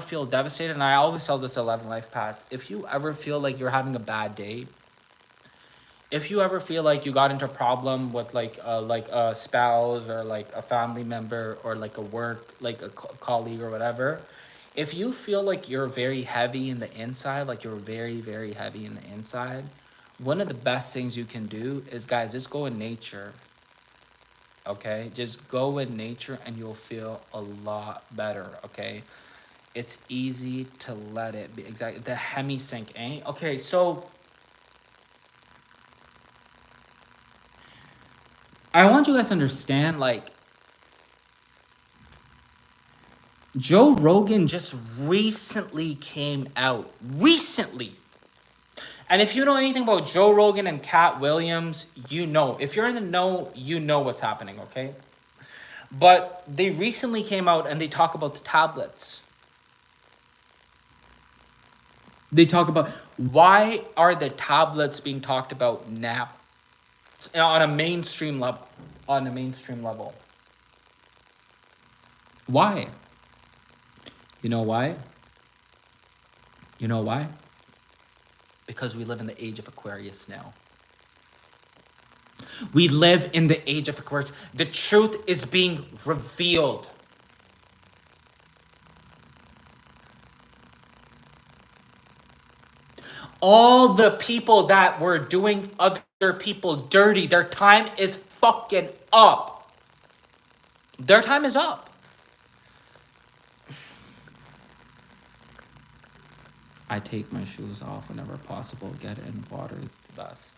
feel devastated, and I always tell this 11 life paths, if you ever feel like you're having a bad day, if you ever feel like you got into a problem with like a spouse or like a family member or like a work, like a colleague or whatever, if you feel like you're very heavy in the inside, like you're very, very heavy in the inside, one of the best things you can do is, guys, just go in nature. Okay, just go in nature and you'll feel a lot better. Okay, it's easy to let it be. Exactly, the hemisync, eh? Okay, so I want you guys to understand, like, Joe Rogan just recently came out. Recently. And if you know anything about Joe Rogan and Cat Williams, you know. If you're in the know, you know what's happening, okay? But they recently came out and they talk about the tablets. They talk about, why are the tablets being talked about now on a mainstream level? On a mainstream level. Why? You know why? You know why? Because we live in the age of Aquarius now. We live in the age of Aquarius. The truth is being revealed. All the people that were doing other people dirty, their time is fucking up. Their time is up. I take my shoes off whenever possible. Get in water is the best.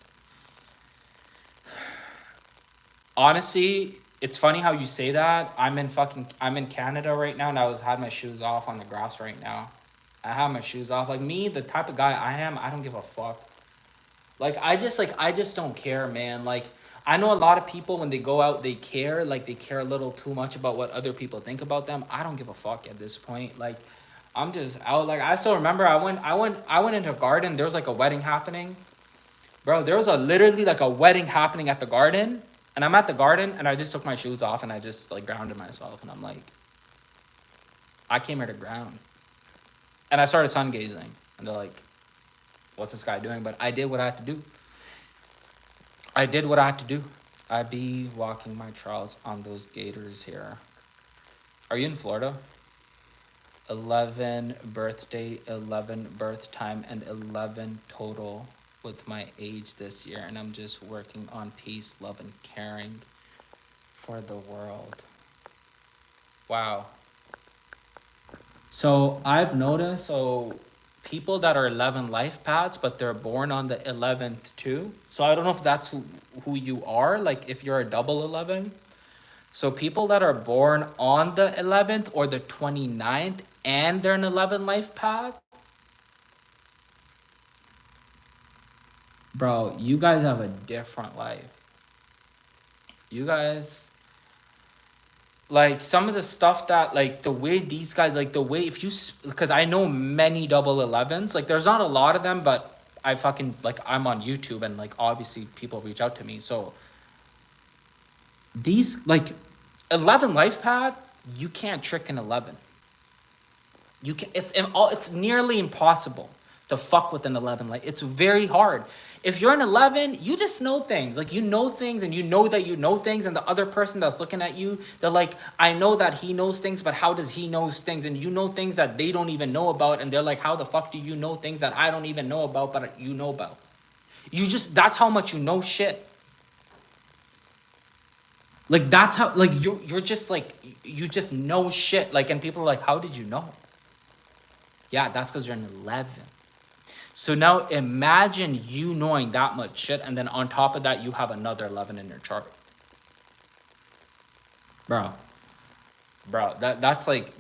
Honestly, it's funny how you say that. I'm in Canada right now, and had my shoes off on the grass right now. I have my shoes off. Like me, the type of guy I am, I don't give a fuck. I just don't care, man. Like, I know a lot of people when they go out, they care a little too much about what other people think about them. I don't give a fuck at this point. Like, I'm just out. Like, I still remember I went into a garden. There was like a wedding happening. Bro, there was literally like a wedding happening at the garden. And I'm at the garden and I just took my shoes off and I just like grounded myself. And I'm like, I came here to ground. And I started sun gazing. And they're like, what's this guy doing? But I did what I had to do. I be walking my trials on those gators here. Are you in Florida? 11 birthday, 11 birth time, and 11 total with my age this year. And I'm just working on peace, love, and caring for the world. Wow. So I've noticed, people that are 11 life paths, but they're born on the 11th too. So I don't know if that's who you are, like if you're a double 11. So people that are born on the 11th or the 29th and they're an 11 life path, bro, you guys have a different life. You guys, like some of the stuff that, like the way these guys, like the way, because I know many double 11s, like there's not a lot of them, but I'm on YouTube and like obviously people reach out to me. So these like 11 life path, you can't trick an 11. You can, it's nearly impossible to fuck with an 11. Like it's very hard. If you're an 11, you just know things. Like you know things and you know that you know things, and the other person that's looking at you, they're like, I know that he knows things, but how does he know things? And you know things that they don't even know about, and they're like, how the fuck do you know things that I don't even know about, but you know about? That's how much you know shit. Like that's how, like you're just like, you just know shit. Like, and people are like, how did you know? Yeah, that's because you're an 11. So now imagine you knowing that much shit, and then on top of that, you have another 11 in your chart. Bro, that's like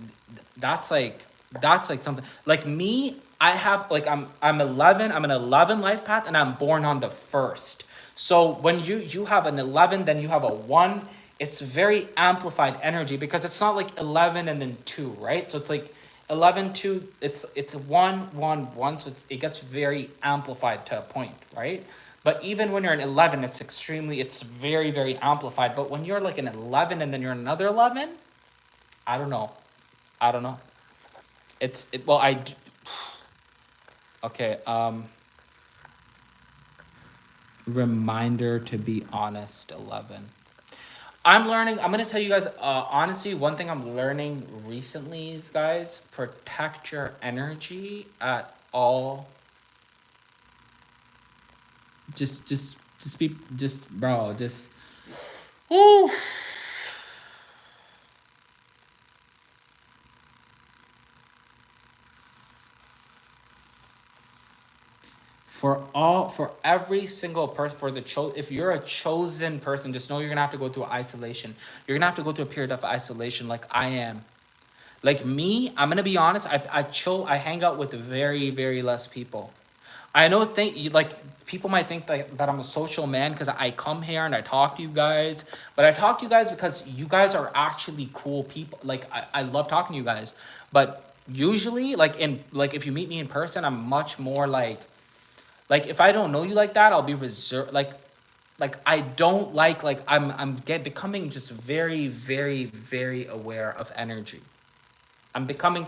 something. Like me, I have like I'm 11. I'm an 11 life path, and I'm born on the 1st. So when you have an 11, then you have a 1. It's very amplified energy because it's not like 11 and then 2, right? So it's like 11, 2, it's 1, 1, 1. So it gets very amplified to a point, right? But even when you're an 11, it's very, very amplified. But when you're like an 11 and then you're another 11, I don't know. Okay. Reminder to be honest, 11. I'm learning. I'm going to tell you guys, honestly, one thing I'm learning recently is, guys, protect your energy at all. Ooh. For every single person, if you're a chosen person, just know you're gonna have to go through isolation. You're gonna have to go through a period of isolation, like I am. Like me, I'm gonna be honest. I hang out with very, very less people. I know people might think that I'm a social man because I come here and I talk to you guys, but I talk to you guys because you guys are actually cool people. Like I love talking to you guys, but usually like if you meet me in person, I'm much more like if I don't know you like that, I'll be reserved. Like I don't like becoming just very, very, very aware of energy. I'm becoming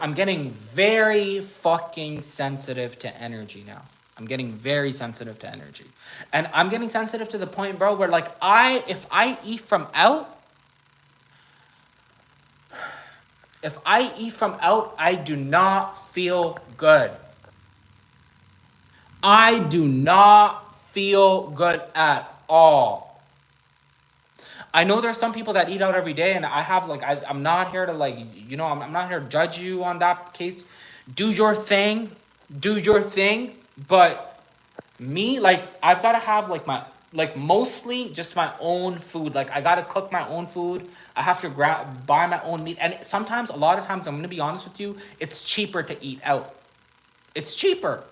I'm getting very fucking sensitive to energy now. I'm getting very sensitive to energy. And I'm getting sensitive to the point, bro, where like if I eat from out, I do not feel good. I do not feel good at all. I know there's some people that eat out every day, and I have I'm not here to I'm not here to judge you on that case. Do your thing, but me, I've got to have mostly just my own food. Like I got to cook my own food. I have to buy my own meat, and sometimes, a lot of times, I'm gonna be honest with you, it's cheaper to eat out. It's cheaper.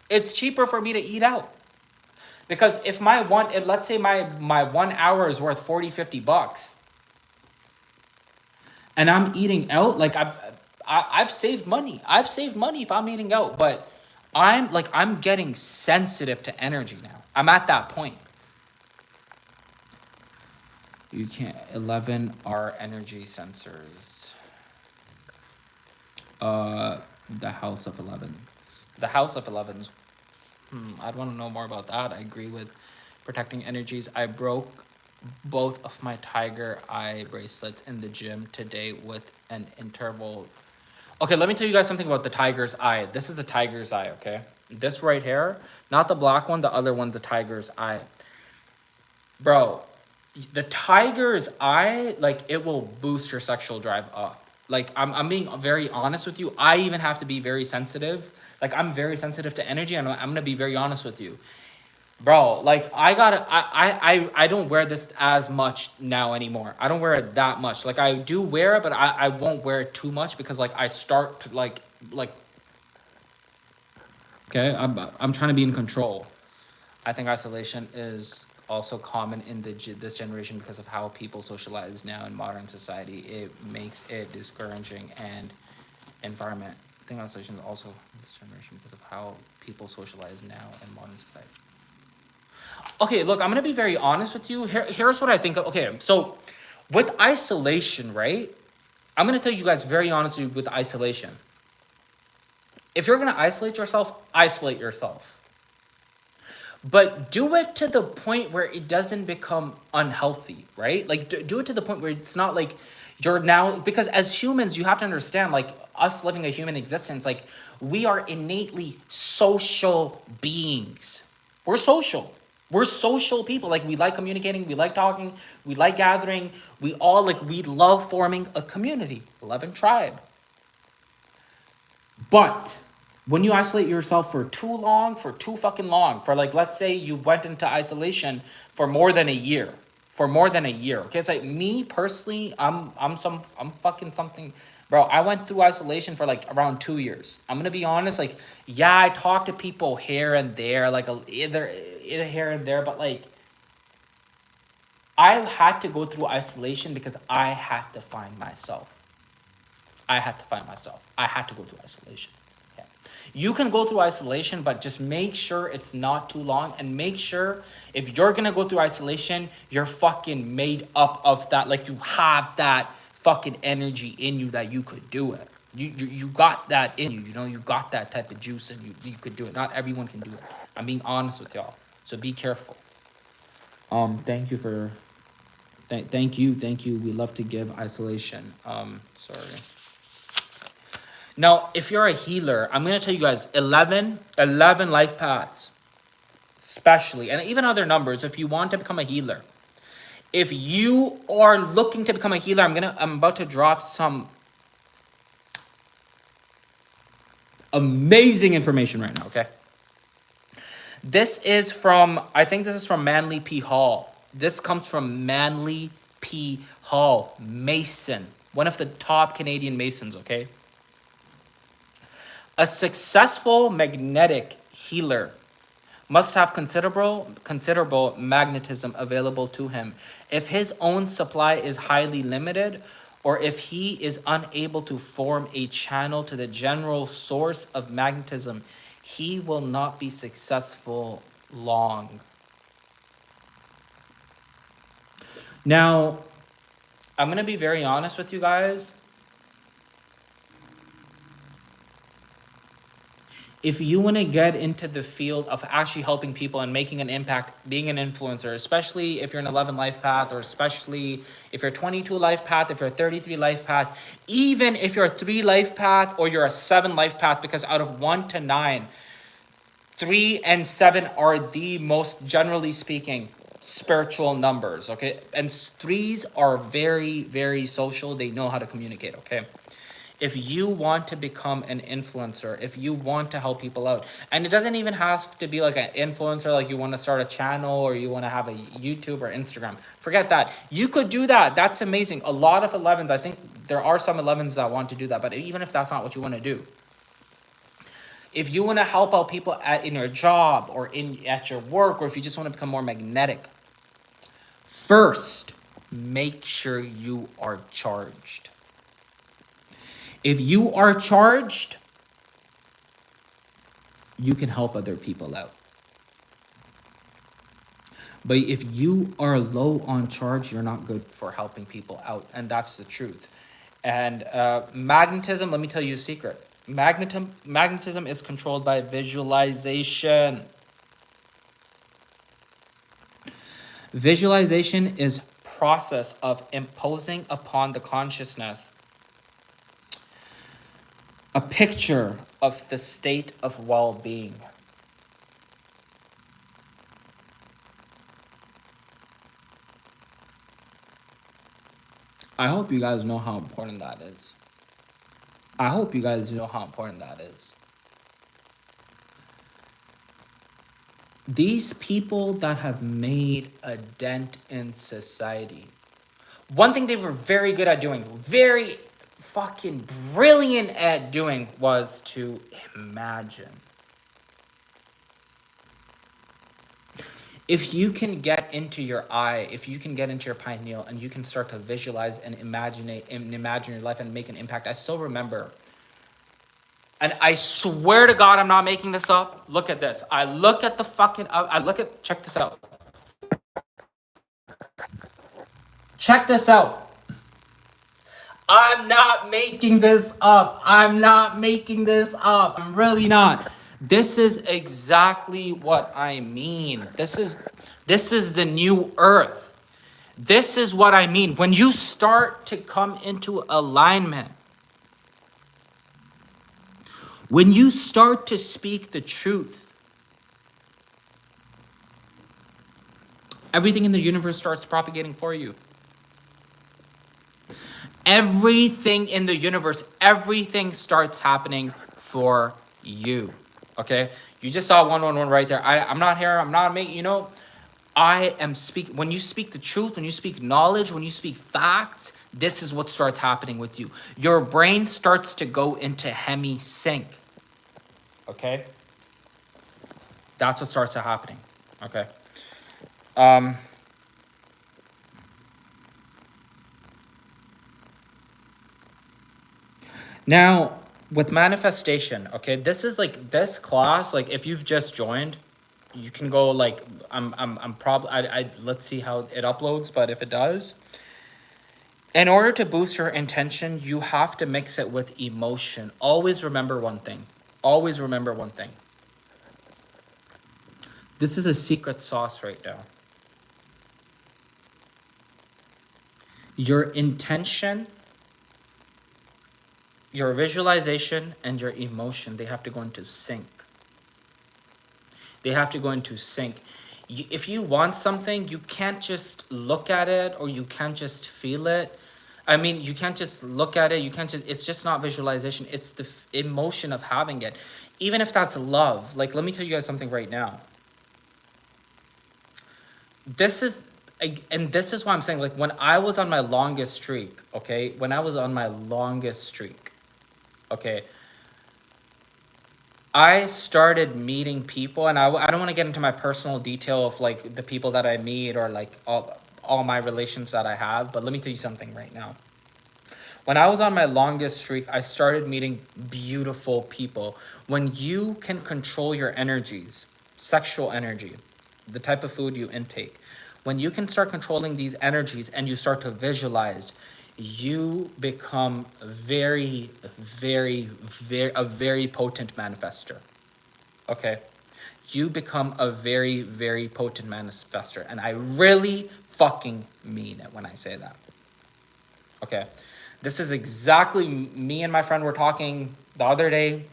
It's cheaper for me to eat out. Because if let's say my 1 hour is worth 40, $50, and I'm eating out, I've saved money. I've saved money if I'm eating out, but I'm getting sensitive to energy now. I'm at that point. You can't. 11 are energy sensors. The House of 11. The House of 11s. I'd want to know more about that. I agree with protecting energies. I broke both of my tiger eye bracelets in the gym today with an interval. Okay, let me tell you guys something about the tiger's eye. This is the tiger's eye, okay? This right here, not the black one, the other one's the tiger's eye. Bro, the tiger's eye, it will boost your sexual drive up. I'm being very honest with you. I even have to be very sensitive. I'm very sensitive to energy, and I'm gonna be very honest with you, bro. I don't wear this as much now anymore. I don't wear it that much. I do wear it, but I won't wear it too much because I start to okay, I'm trying to be in control. I think isolation is also common in this generation because of how people socialize now in modern society. It makes it discouraging and environment. I think isolation is also in this generation because of how people socialize now in modern society. Okay, look, I'm gonna be very honest with you. Here's what I think of. Okay, so with isolation, right? I'm gonna tell you guys very honestly with isolation. If you're gonna isolate yourself, isolate yourself. But do it to the point where it doesn't become unhealthy, right? Do it to the point where it's not you're now, because as humans, you have to understand, us living a human existence, we are innately social beings. We're social. We're social people. We like communicating, we like talking, we like gathering. We love forming a community, 11 tribe. But when you isolate yourself for too fucking long, let's say you went into isolation for more than a year. Okay, it's me personally, I'm fucking something, bro. I went through isolation for around 2 years. I'm gonna be honest, yeah, I talk to people here and there, either here and there, but I had to go through isolation because I had to find myself. I had to go through isolation. You can go through isolation, but just make sure it's not too long, and make sure if you're gonna go through isolation, you're fucking made up of that. You have that fucking energy in you that you could do it. You got that in you. You got that type of juice in you. You could do it. Not everyone can do it. I'm being honest with y'all. So be careful. Thank you for. Thank you. We love to give isolation. Sorry. Now, if you're a healer, I'm going to tell you guys 11 life paths, especially, and even other numbers, if you want to become a healer. If you are looking to become a healer, I'm about to drop some amazing information right now, okay? I think this is from Manly P. Hall. This comes from Manly P. Hall, Mason, one of the top Canadian Masons, okay? A successful magnetic healer must have considerable magnetism available to him. If his own supply is highly limited or if he is unable to form a channel to the general source of magnetism, he will not be successful long. Now, I'm going to be very honest with you guys. If you want to get into the field of actually helping people and making an impact, being an influencer, especially if you're an 11 life path, or especially if you're 22 life path, if you're 33 life path, even if you're a 3 life path or you're a 7 life path, because out of 1 to 9, 3 and 7 are the most, generally speaking, spiritual numbers, okay? And 3s are very, very social. They know how to communicate, okay? If you want to become an influencer, if you want to help people out, and it doesn't even have to be like an influencer, like you want to start a channel or you want to have a YouTube or Instagram, forget that. You could do that. That's amazing. A lot of 11s, I think there are some 11s that want to do that, but even if that's not what you want to do, if you want to help out people in your job or at your work, or if you just want to become more magnetic, first, make sure you are charged. If you are charged, you can help other people out. But if you are low on charge, you're not good for helping people out. And that's the truth. And magnetism, let me tell you a secret. Magnetism is controlled by visualization. Visualization is process of imposing upon the consciousness a picture of the state of well-being. I hope you guys know how important that is. I hope you guys know how important that is. These people that have made a dent in society, one thing they were very good at doing, very fucking brilliant at doing, was to imagine. If you can get into your eye, if you can get into your pineal and you can start to visualize and imagine your life and make an impact. I still remember, and I swear to God, I'm not making this up. Look at this. Check this out. Check this out. I'm not making this up. I'm really not. This is exactly what I mean. This is the new earth. This is what I mean. When you start to come into alignment, when you start to speak the truth, everything in the universe starts propagating for you. Everything in the universe, everything starts happening for you. Okay? You just saw 111 right there. I'm not here. I'm not making, I am speaking. When you speak the truth, when you speak knowledge, when you speak facts, this is what starts happening with you. Your brain starts to go into hemi-sync. Okay? That's what starts happening. Okay? Now, with manifestation, okay, this is like this class, like if you've just joined, you can go like, I'm probably, let's see how it uploads, but if it does, in order to boost your intention, you have to mix it with emotion. Always remember one thing. Always remember one thing. This is a secret sauce right now. Your intention, your visualization, and your emotion, they have to go into sync. They have to go into sync. If you want something, you can't just look at it or you can't just feel it. I mean, you can't just look at it. It's just not visualization. It's the emotion of having it. Even if that's love. Like, let me tell you guys something right now. This is why I'm saying, like, when I was on my longest streak, okay? Okay, I started meeting people, and I don't want to get into my personal detail of like the people that I meet or like all my relations that I have, but let me tell you something right now. When I was on my longest streak, I started meeting beautiful people. When you can control your energies, sexual energy, the type of food you intake, when you can start controlling these energies and you start to visualize, you become a very potent manifester. Okay? You become a very potent manifester. And I really fucking mean it when I say that. Okay? This is exactly me and my friend were talking the other day.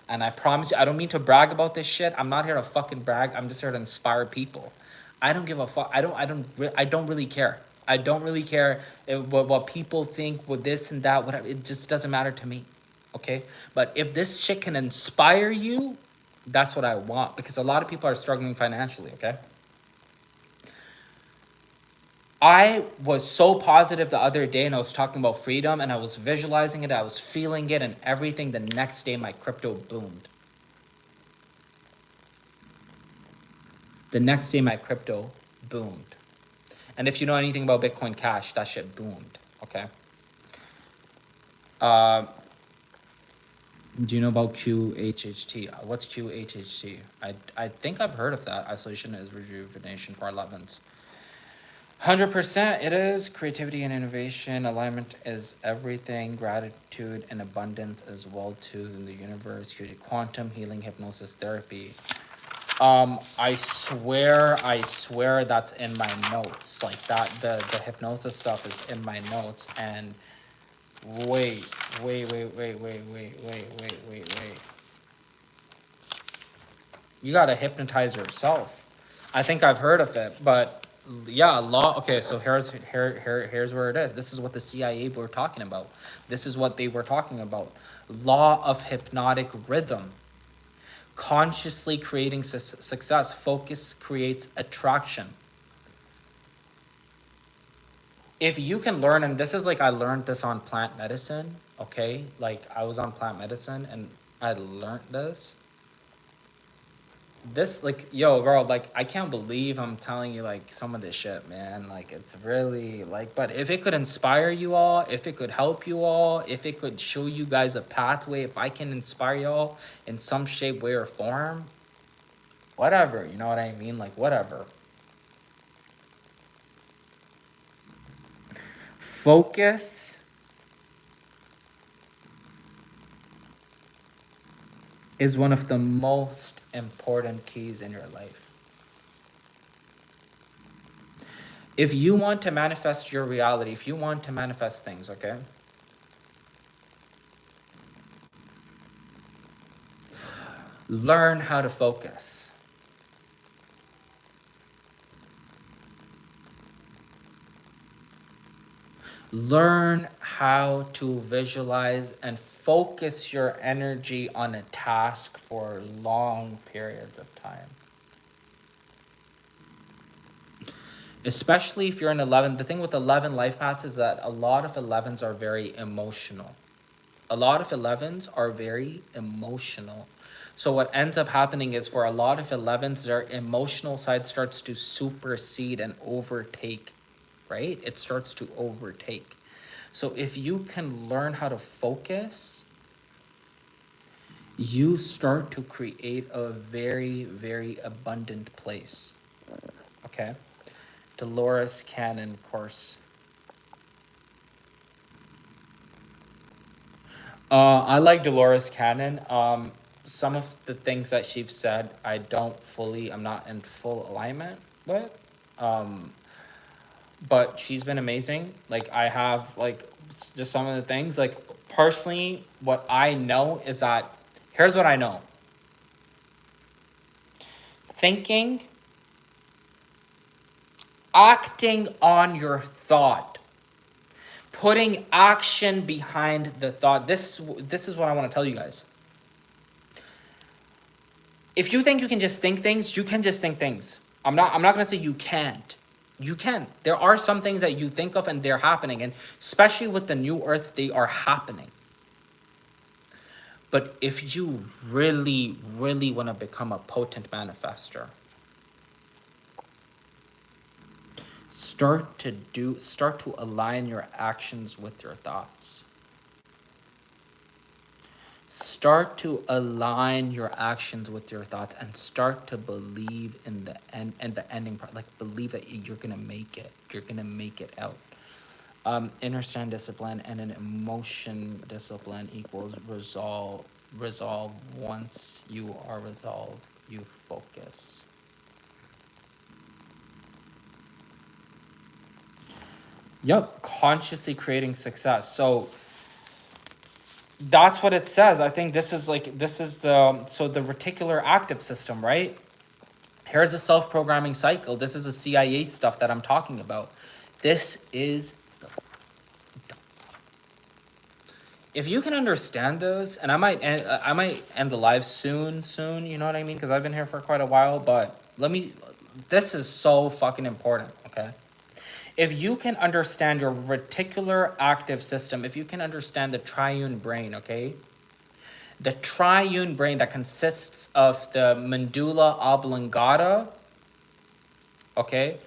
And I promise you, I don't mean to brag about this shit. I'm not here to fucking brag. I'm just here to inspire people. I don't give a fuck. I don't really care. I don't really care what people think with this and that, whatever. It just doesn't matter to me. Okay? But if this shit can inspire you, that's what I want. Because a lot of people are struggling financially, okay? I was so positive the other day and I was talking about freedom and I was visualizing it, I was feeling it and everything. The next day, my crypto boomed. The next day, my crypto boomed. And if you know anything about Bitcoin Cash, that shit boomed, okay? Do you know about QHHT? What's QHHT? I think I've heard of that. Isolation is rejuvenation for 11s. 100% it is. Creativity and innovation. Alignment is everything. Gratitude and abundance as well too in the universe. Quantum healing, hypnosis therapy. I swear that's in my notes. Like that, the hypnosis stuff is in my notes. And wait. You gotta hypnotize yourself. I think I've heard of it, but yeah, law. Okay, so here's where it is. This is what the CIA were talking about. This is what they were talking about. Law of hypnotic rhythm. Consciously creating success. Focus creates attraction. If you can learn, and this is like I learned this on plant medicine, okay? Like I was on plant medicine and I learned this. This like yo girl, like I can't believe I'm telling you like some of this shit, man. Like it's really like, but if it could inspire you all, if it could help you all, if it could show you guys a pathway, if I can inspire y'all in some shape, way, or form, whatever, you know what I mean? Like whatever. Focus is one of the most important keys in your life. If you want to manifest your reality, if you want to manifest things, okay? Learn how to focus. Learn how to visualize and focus your energy on a task for long periods of time. Especially if you're an 11. The thing with 11 life paths is that a lot of 11s are very emotional. A lot of 11s are very emotional. So what ends up happening is for a lot of 11s, their emotional side starts to supersede and overtake, right? It starts to overtake. So if you can learn how to focus, you start to create a very abundant place, okay? Dolores Cannon course. I like Dolores Cannon. Some of the things that she's said, I'm not in full alignment with. But she's been amazing. Like I have like just some of the things. Like personally, what I know is that here's what I know. Thinking, acting on your thought, putting action behind the thought. This is what I want to tell you guys. If you think you can just think things, you can just think things. I'm not gonna say you can't. You can. There are some things that you think of and they're happening, and especially with the new earth, they are happening. But if you really want to become a potent manifester, Start to align your actions with your thoughts. Start to align your actions with your thoughts and start to believe in the end and the ending part. Like, believe that you're gonna make it. You're gonna make it out. Inner stand discipline and an emotion discipline equals resolve. Resolve. Once you are resolved, you focus. Yep, consciously creating success. So that's what it says. I think this is the reticular active system, right? Here's a self-programming cycle. This is the CIA stuff that I'm talking about. This is, if you can understand this, and I might end the live soon, you know what I mean? Because I've been here for quite a while, but this is so fucking important, okay? If you can understand your reticular active system, if you can understand the triune brain, okay? The triune brain that consists of the medulla oblongata, okay?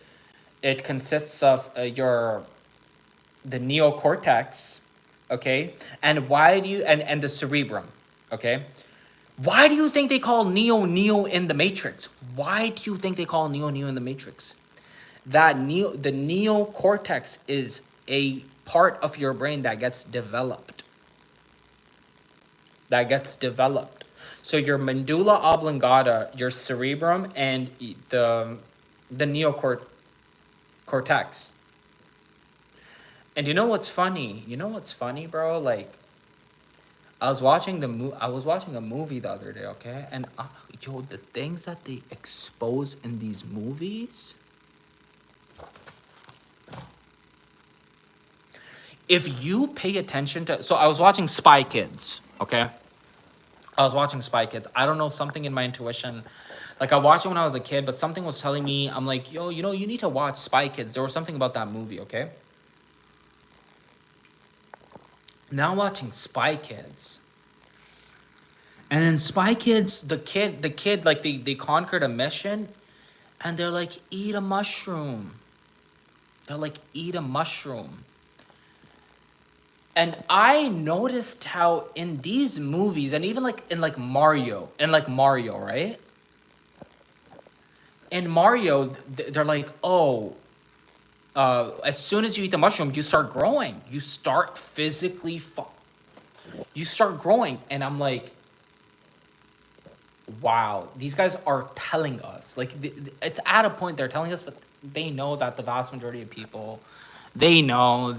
It consists of the neocortex, okay? And and the cerebrum, okay? Why do you think they call Neo in the Matrix? Why do you think they call Neo in the Matrix? The neocortex is a part of your brain that gets developed. So your medulla oblongata, your cerebrum, and the neocortex. And you know what's funny? Bro? Like, I was watching a movie the other day, okay? And the things that they expose in these movies. If you pay attention to, so I was watching Spy Kids, okay? I don't know, something in my intuition. Like, I watched it when I was a kid, but something was telling me, I'm like, yo, you need to watch Spy Kids. There was something about that movie, okay? Now watching Spy Kids. And in Spy Kids, the kid, like, they conquered a mission, and they're like, eat a mushroom. And I noticed how in these movies, and even in Mario, right? In Mario, they're like, oh, as soon as you eat the mushroom, you start growing. You start physically, you start growing. And I'm like, wow, these guys are telling us. Like, it's at a point they're telling us, but they know that the vast majority of people, they know.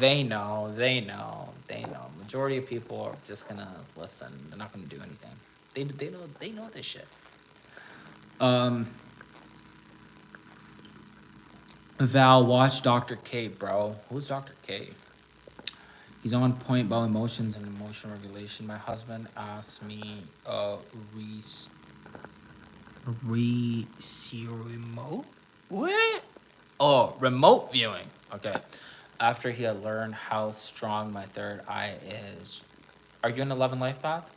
Majority of people are just gonna listen. They're not gonna do anything. They know this shit. Val, watch Dr. K, bro. Who's Dr. K? He's on point about emotions and emotional regulation. My husband asked me, remote? What? Oh, remote viewing. Okay. After he had learned how strong my third eye is. Are you in 11 life path?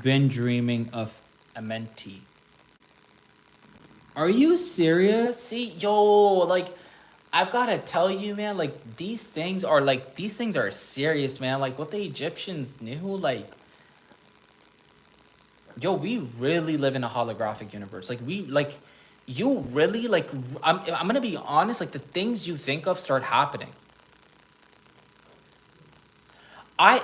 Been dreaming of Amenti. Are you serious? See, yo, like, I've got to tell you, man, like, these things are serious, man. Like, what the Egyptians knew, like, yo, we really live in a holographic universe. You really, like, I'm going to be honest, like, the things you think of start happening. I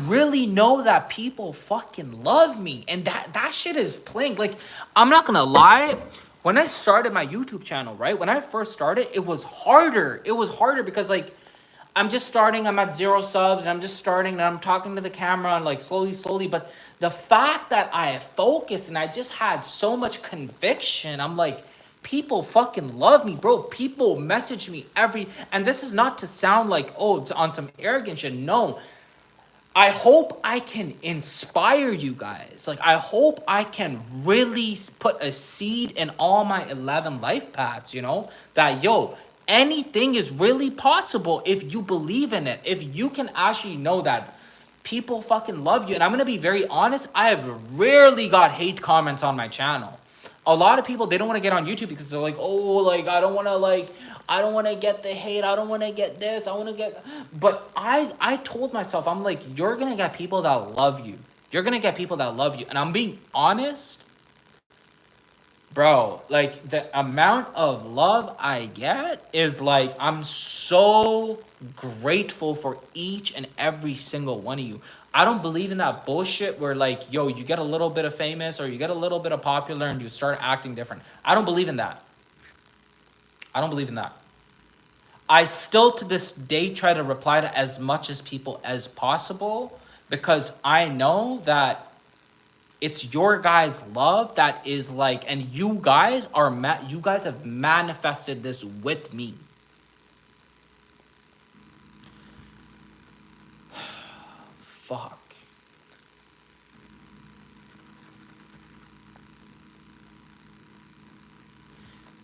really know that people fucking love me, and that shit is playing. Like, I'm not gonna lie, when I started my YouTube channel, right? When I first started, it was harder. Because, like, I'm just starting, I'm at 0 subs, and I'm just starting, and I'm talking to the camera, and, like, slowly, but the fact that I focused and I just had so much conviction, I'm like, people fucking love me, bro. People message me and this is not to sound like, oh, it's on some arrogant shit. No. I hope I can inspire you guys. Like, I hope I can really put a seed in all my 11 life paths, that, yo, anything is really possible if you believe in it. If you can actually know that people fucking love you. And I'm going to be very honest, I have rarely got hate comments on my channel. A lot of people, they don't want to get on YouTube because they're like, oh, like, I don't want to get the hate. I don't want to get this. I want to get, but I told myself, I'm like, you're going to get people that love you. You're going to get people that love you. And I'm being honest, bro, like the amount of love I get is like, I'm so grateful for each and every single one of you. I don't believe in that bullshit where like, yo, you get a little bit of famous or you get a little bit of popular and you start acting different. I don't believe in that. I don't believe in that. I still to this day try to reply to as much as people as possible because I know that it's your guys' love that is like, and you guys are, you guys have manifested this with me. Fuck.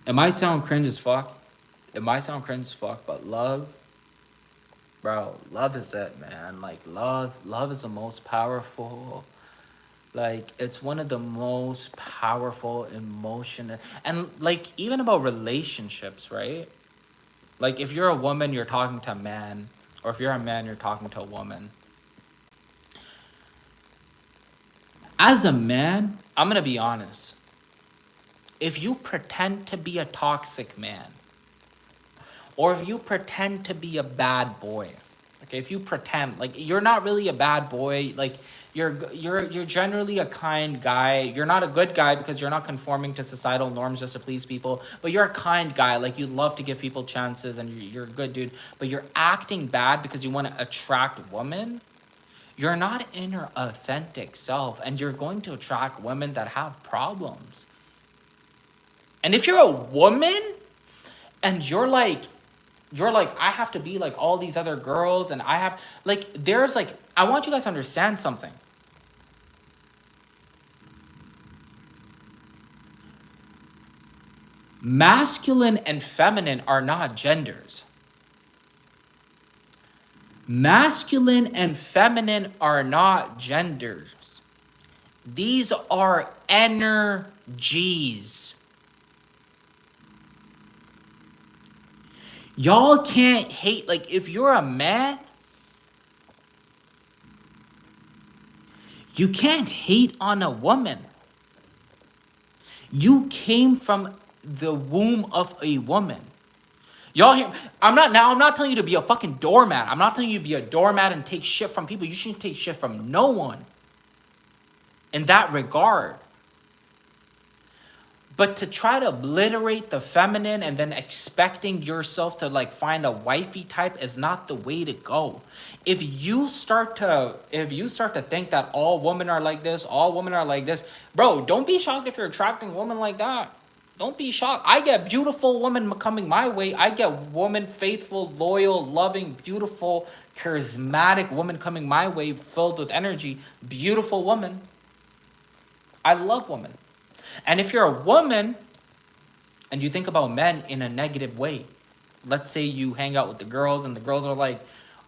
It might sound cringe as fuck. It might sound cringe as fuck, but love, bro, love is it, man. Like love is the most powerful. Like it's one of the most powerful emotion, and like even about relationships, right? Like if you're a woman, you're talking to a man, or if you're a man, you're talking to a woman. As a man, I'm gonna be honest. If you pretend to be a toxic man, or if you pretend to be a bad boy, okay, if you pretend like you're not really a bad boy, like you're generally a kind guy. You're not a good guy because you're not conforming to societal norms just to please people, but you're a kind guy. Like you love to give people chances and you're a good dude, but you're acting bad because you want to attract women. You're not in your authentic self, and you're going to attract women that have problems. And if you're a woman and you're like, I have to be like all these other girls, and I have, like, there's like, I want you guys to understand something. Masculine and feminine are not genders. Masculine and feminine are not genders. These are energies. Y'all can't hate, like, if you're a man, you can't hate on a woman. You came from the womb of a woman. Y'all hear, I'm not telling you to be a fucking doormat. I'm not telling you to be a doormat and take shit from people. You shouldn't take shit from no one in that regard. But to try to obliterate the feminine and then expecting yourself to like find a wifey type is not the way to go. If you start to think that all women are like this, all women are like this, bro, don't be shocked if you're attracting women like that. Don't be shocked. I get beautiful women coming my way. I get women, faithful, loyal, loving, beautiful, charismatic women coming my way, filled with energy. Beautiful woman. I love women. And if you're a woman and you think about men in a negative way, let's say you hang out with the girls and the girls are like,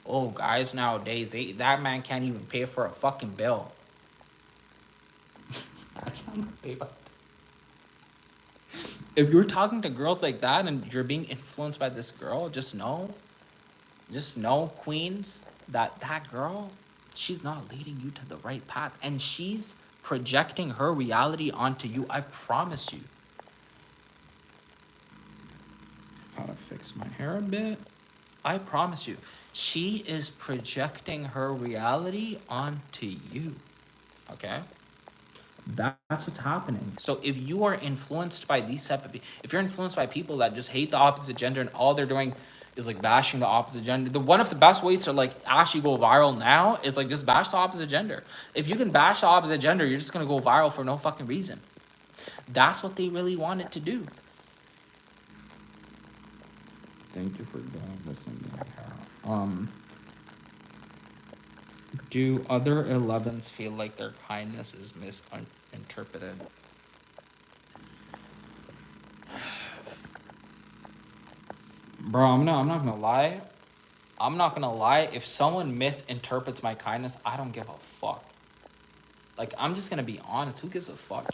oh, guys nowadays, that man can't even pay for a fucking bill. I can't pay for. If you're talking to girls like that and you're being influenced by this girl, just know, queens, that girl, she's not leading you to the right path. And she's projecting her reality onto you. I promise you. Gotta fix my hair a bit. I promise you. She is projecting her reality onto you. Okay? That's what's happening. So if you are influenced by these type of people, if you're influenced by people that just hate the opposite gender and all they're doing is like bashing the opposite gender, one of the best ways to like actually go viral now is like just bash the opposite gender. If you can bash the opposite gender, you're just gonna go viral for no fucking reason. That's what they really wanted to do. Thank you for listening to my hair. Do other 11s feel like their kindness is misinterpreted? Bro, I'm not gonna lie. I'm not gonna lie. If someone misinterprets my kindness, I don't give a fuck. Like, I'm just gonna be honest. Who gives a fuck?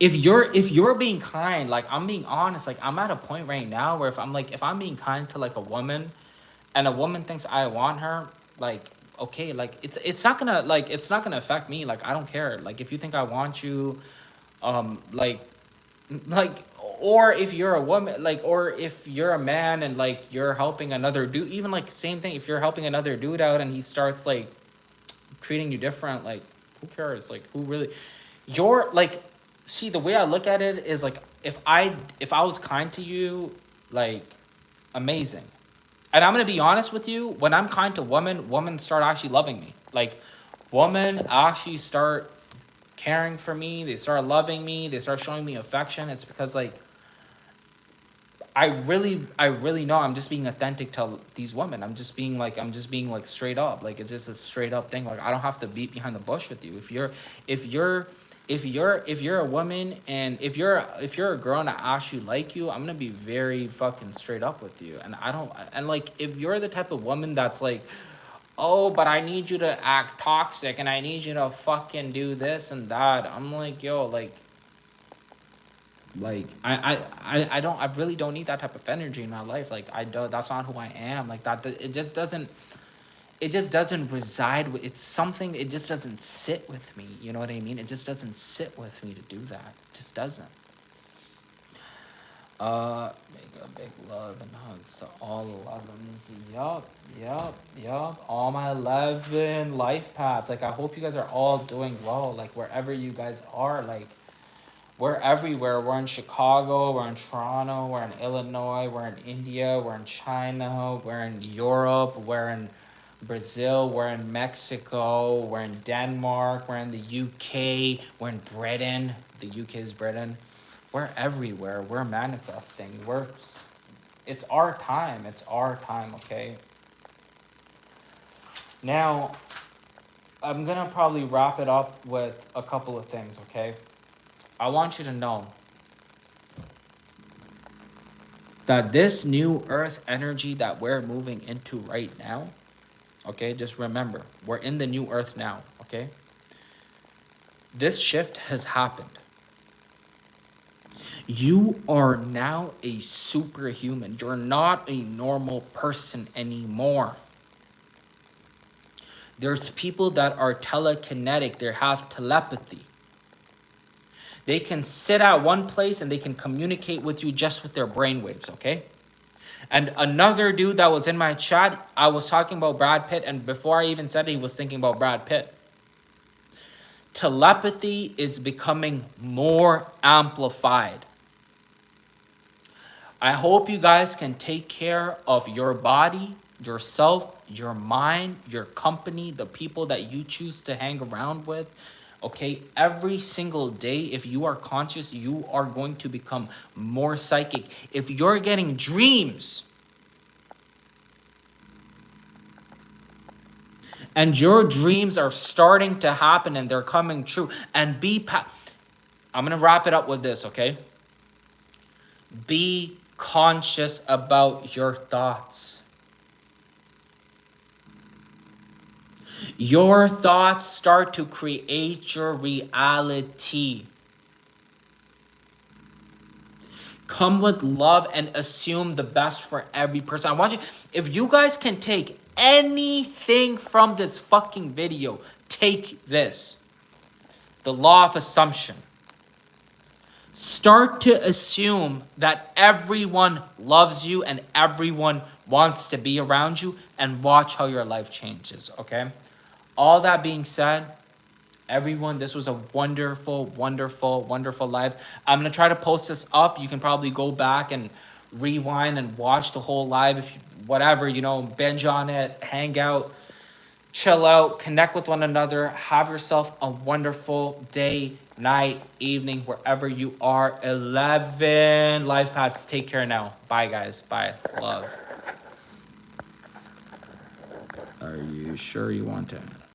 if you're being kind, like I'm being honest, like I'm at a point right now where if I'm being kind to like a woman and a woman thinks I want her, like okay, like it's not gonna affect me. Like I don't care. Like if you think I want you, like like or if you're a woman, like or if you're a man and like you're helping another dude, even like same thing, if you're helping another dude out and he starts like treating you different, like who cares? Like who really you're like see the way I look at it is like if I was kind to you, like amazing. And I'm gonna be honest with you, when I'm kind to women start actually loving me. Like women actually start caring for me, they start loving me, they start showing me affection. It's because like I really know I'm just being authentic to these women. I'm just being like straight up. Like it's just a straight up thing. Like I don't have to beat behind the bush with you. If you're a woman and if you're a girl and I actually like you, I'm gonna be very fucking straight up with you. And I don't and like if you're the type of woman that's like, oh, but I need you to act toxic and I need you to fucking do this and that. I'm like, yo, like I don't I really don't need that type of energy in my life. Like I don't that's not who I am. Like that it just doesn't reside with it's something it just doesn't sit with me. You know what I mean? It just doesn't sit with me to do that. It just doesn't. Make a big love and hugs to all 11s. Yup. All my 11 life paths. Like I hope you guys are all doing well. Like wherever you guys are, like we're everywhere. We're in Chicago, we're in Toronto, we're in Illinois, we're in India, we're in China, we're in Europe, we're in Brazil, we're in Mexico, we're in Denmark, we're in the UK, we're in Britain. The UK is Britain. We're everywhere. We're manifesting. It's our time. It's our time, okay? Now, I'm gonna probably wrap it up with a couple of things, okay? I want you to know that this new earth energy that we're moving into right now, okay, just remember, we're in the new earth now, okay? This shift has happened. You are now a superhuman. You're not a normal person anymore. There's people that are telekinetic, they have telepathy. They can sit at one place and they can communicate with you just with their brainwaves, okay? And another dude that was in my chat, I was talking about Brad Pitt, and before I even said it, he was thinking about Brad Pitt. Telepathy is becoming more amplified. I hope you guys can take care of your body, yourself, your mind, your company, the people that you choose to hang around with. Okay, every single day, if you are conscious, you are going to become more psychic. If you're getting dreams and your dreams are starting to happen and they're coming true, and I'm going to wrap it up with this, okay? Be conscious about your thoughts. Your thoughts start to create your reality. Come with love and assume the best for every person. I want you, if you guys can take anything from this fucking video, take this. The law of assumption. Start to assume that everyone loves you and everyone wants to be around you, and watch how your life changes, okay? All that being said, everyone, this was a wonderful, wonderful, wonderful live. I'm going to try to post this up. You can probably go back and rewind and watch the whole live. If you, whatever, you know, binge on it, hang out, chill out, connect with one another. Have yourself a wonderful day, night, evening, wherever you are. 11 life paths. Take care now. Bye, guys. Bye. Love. Are you sure you want to?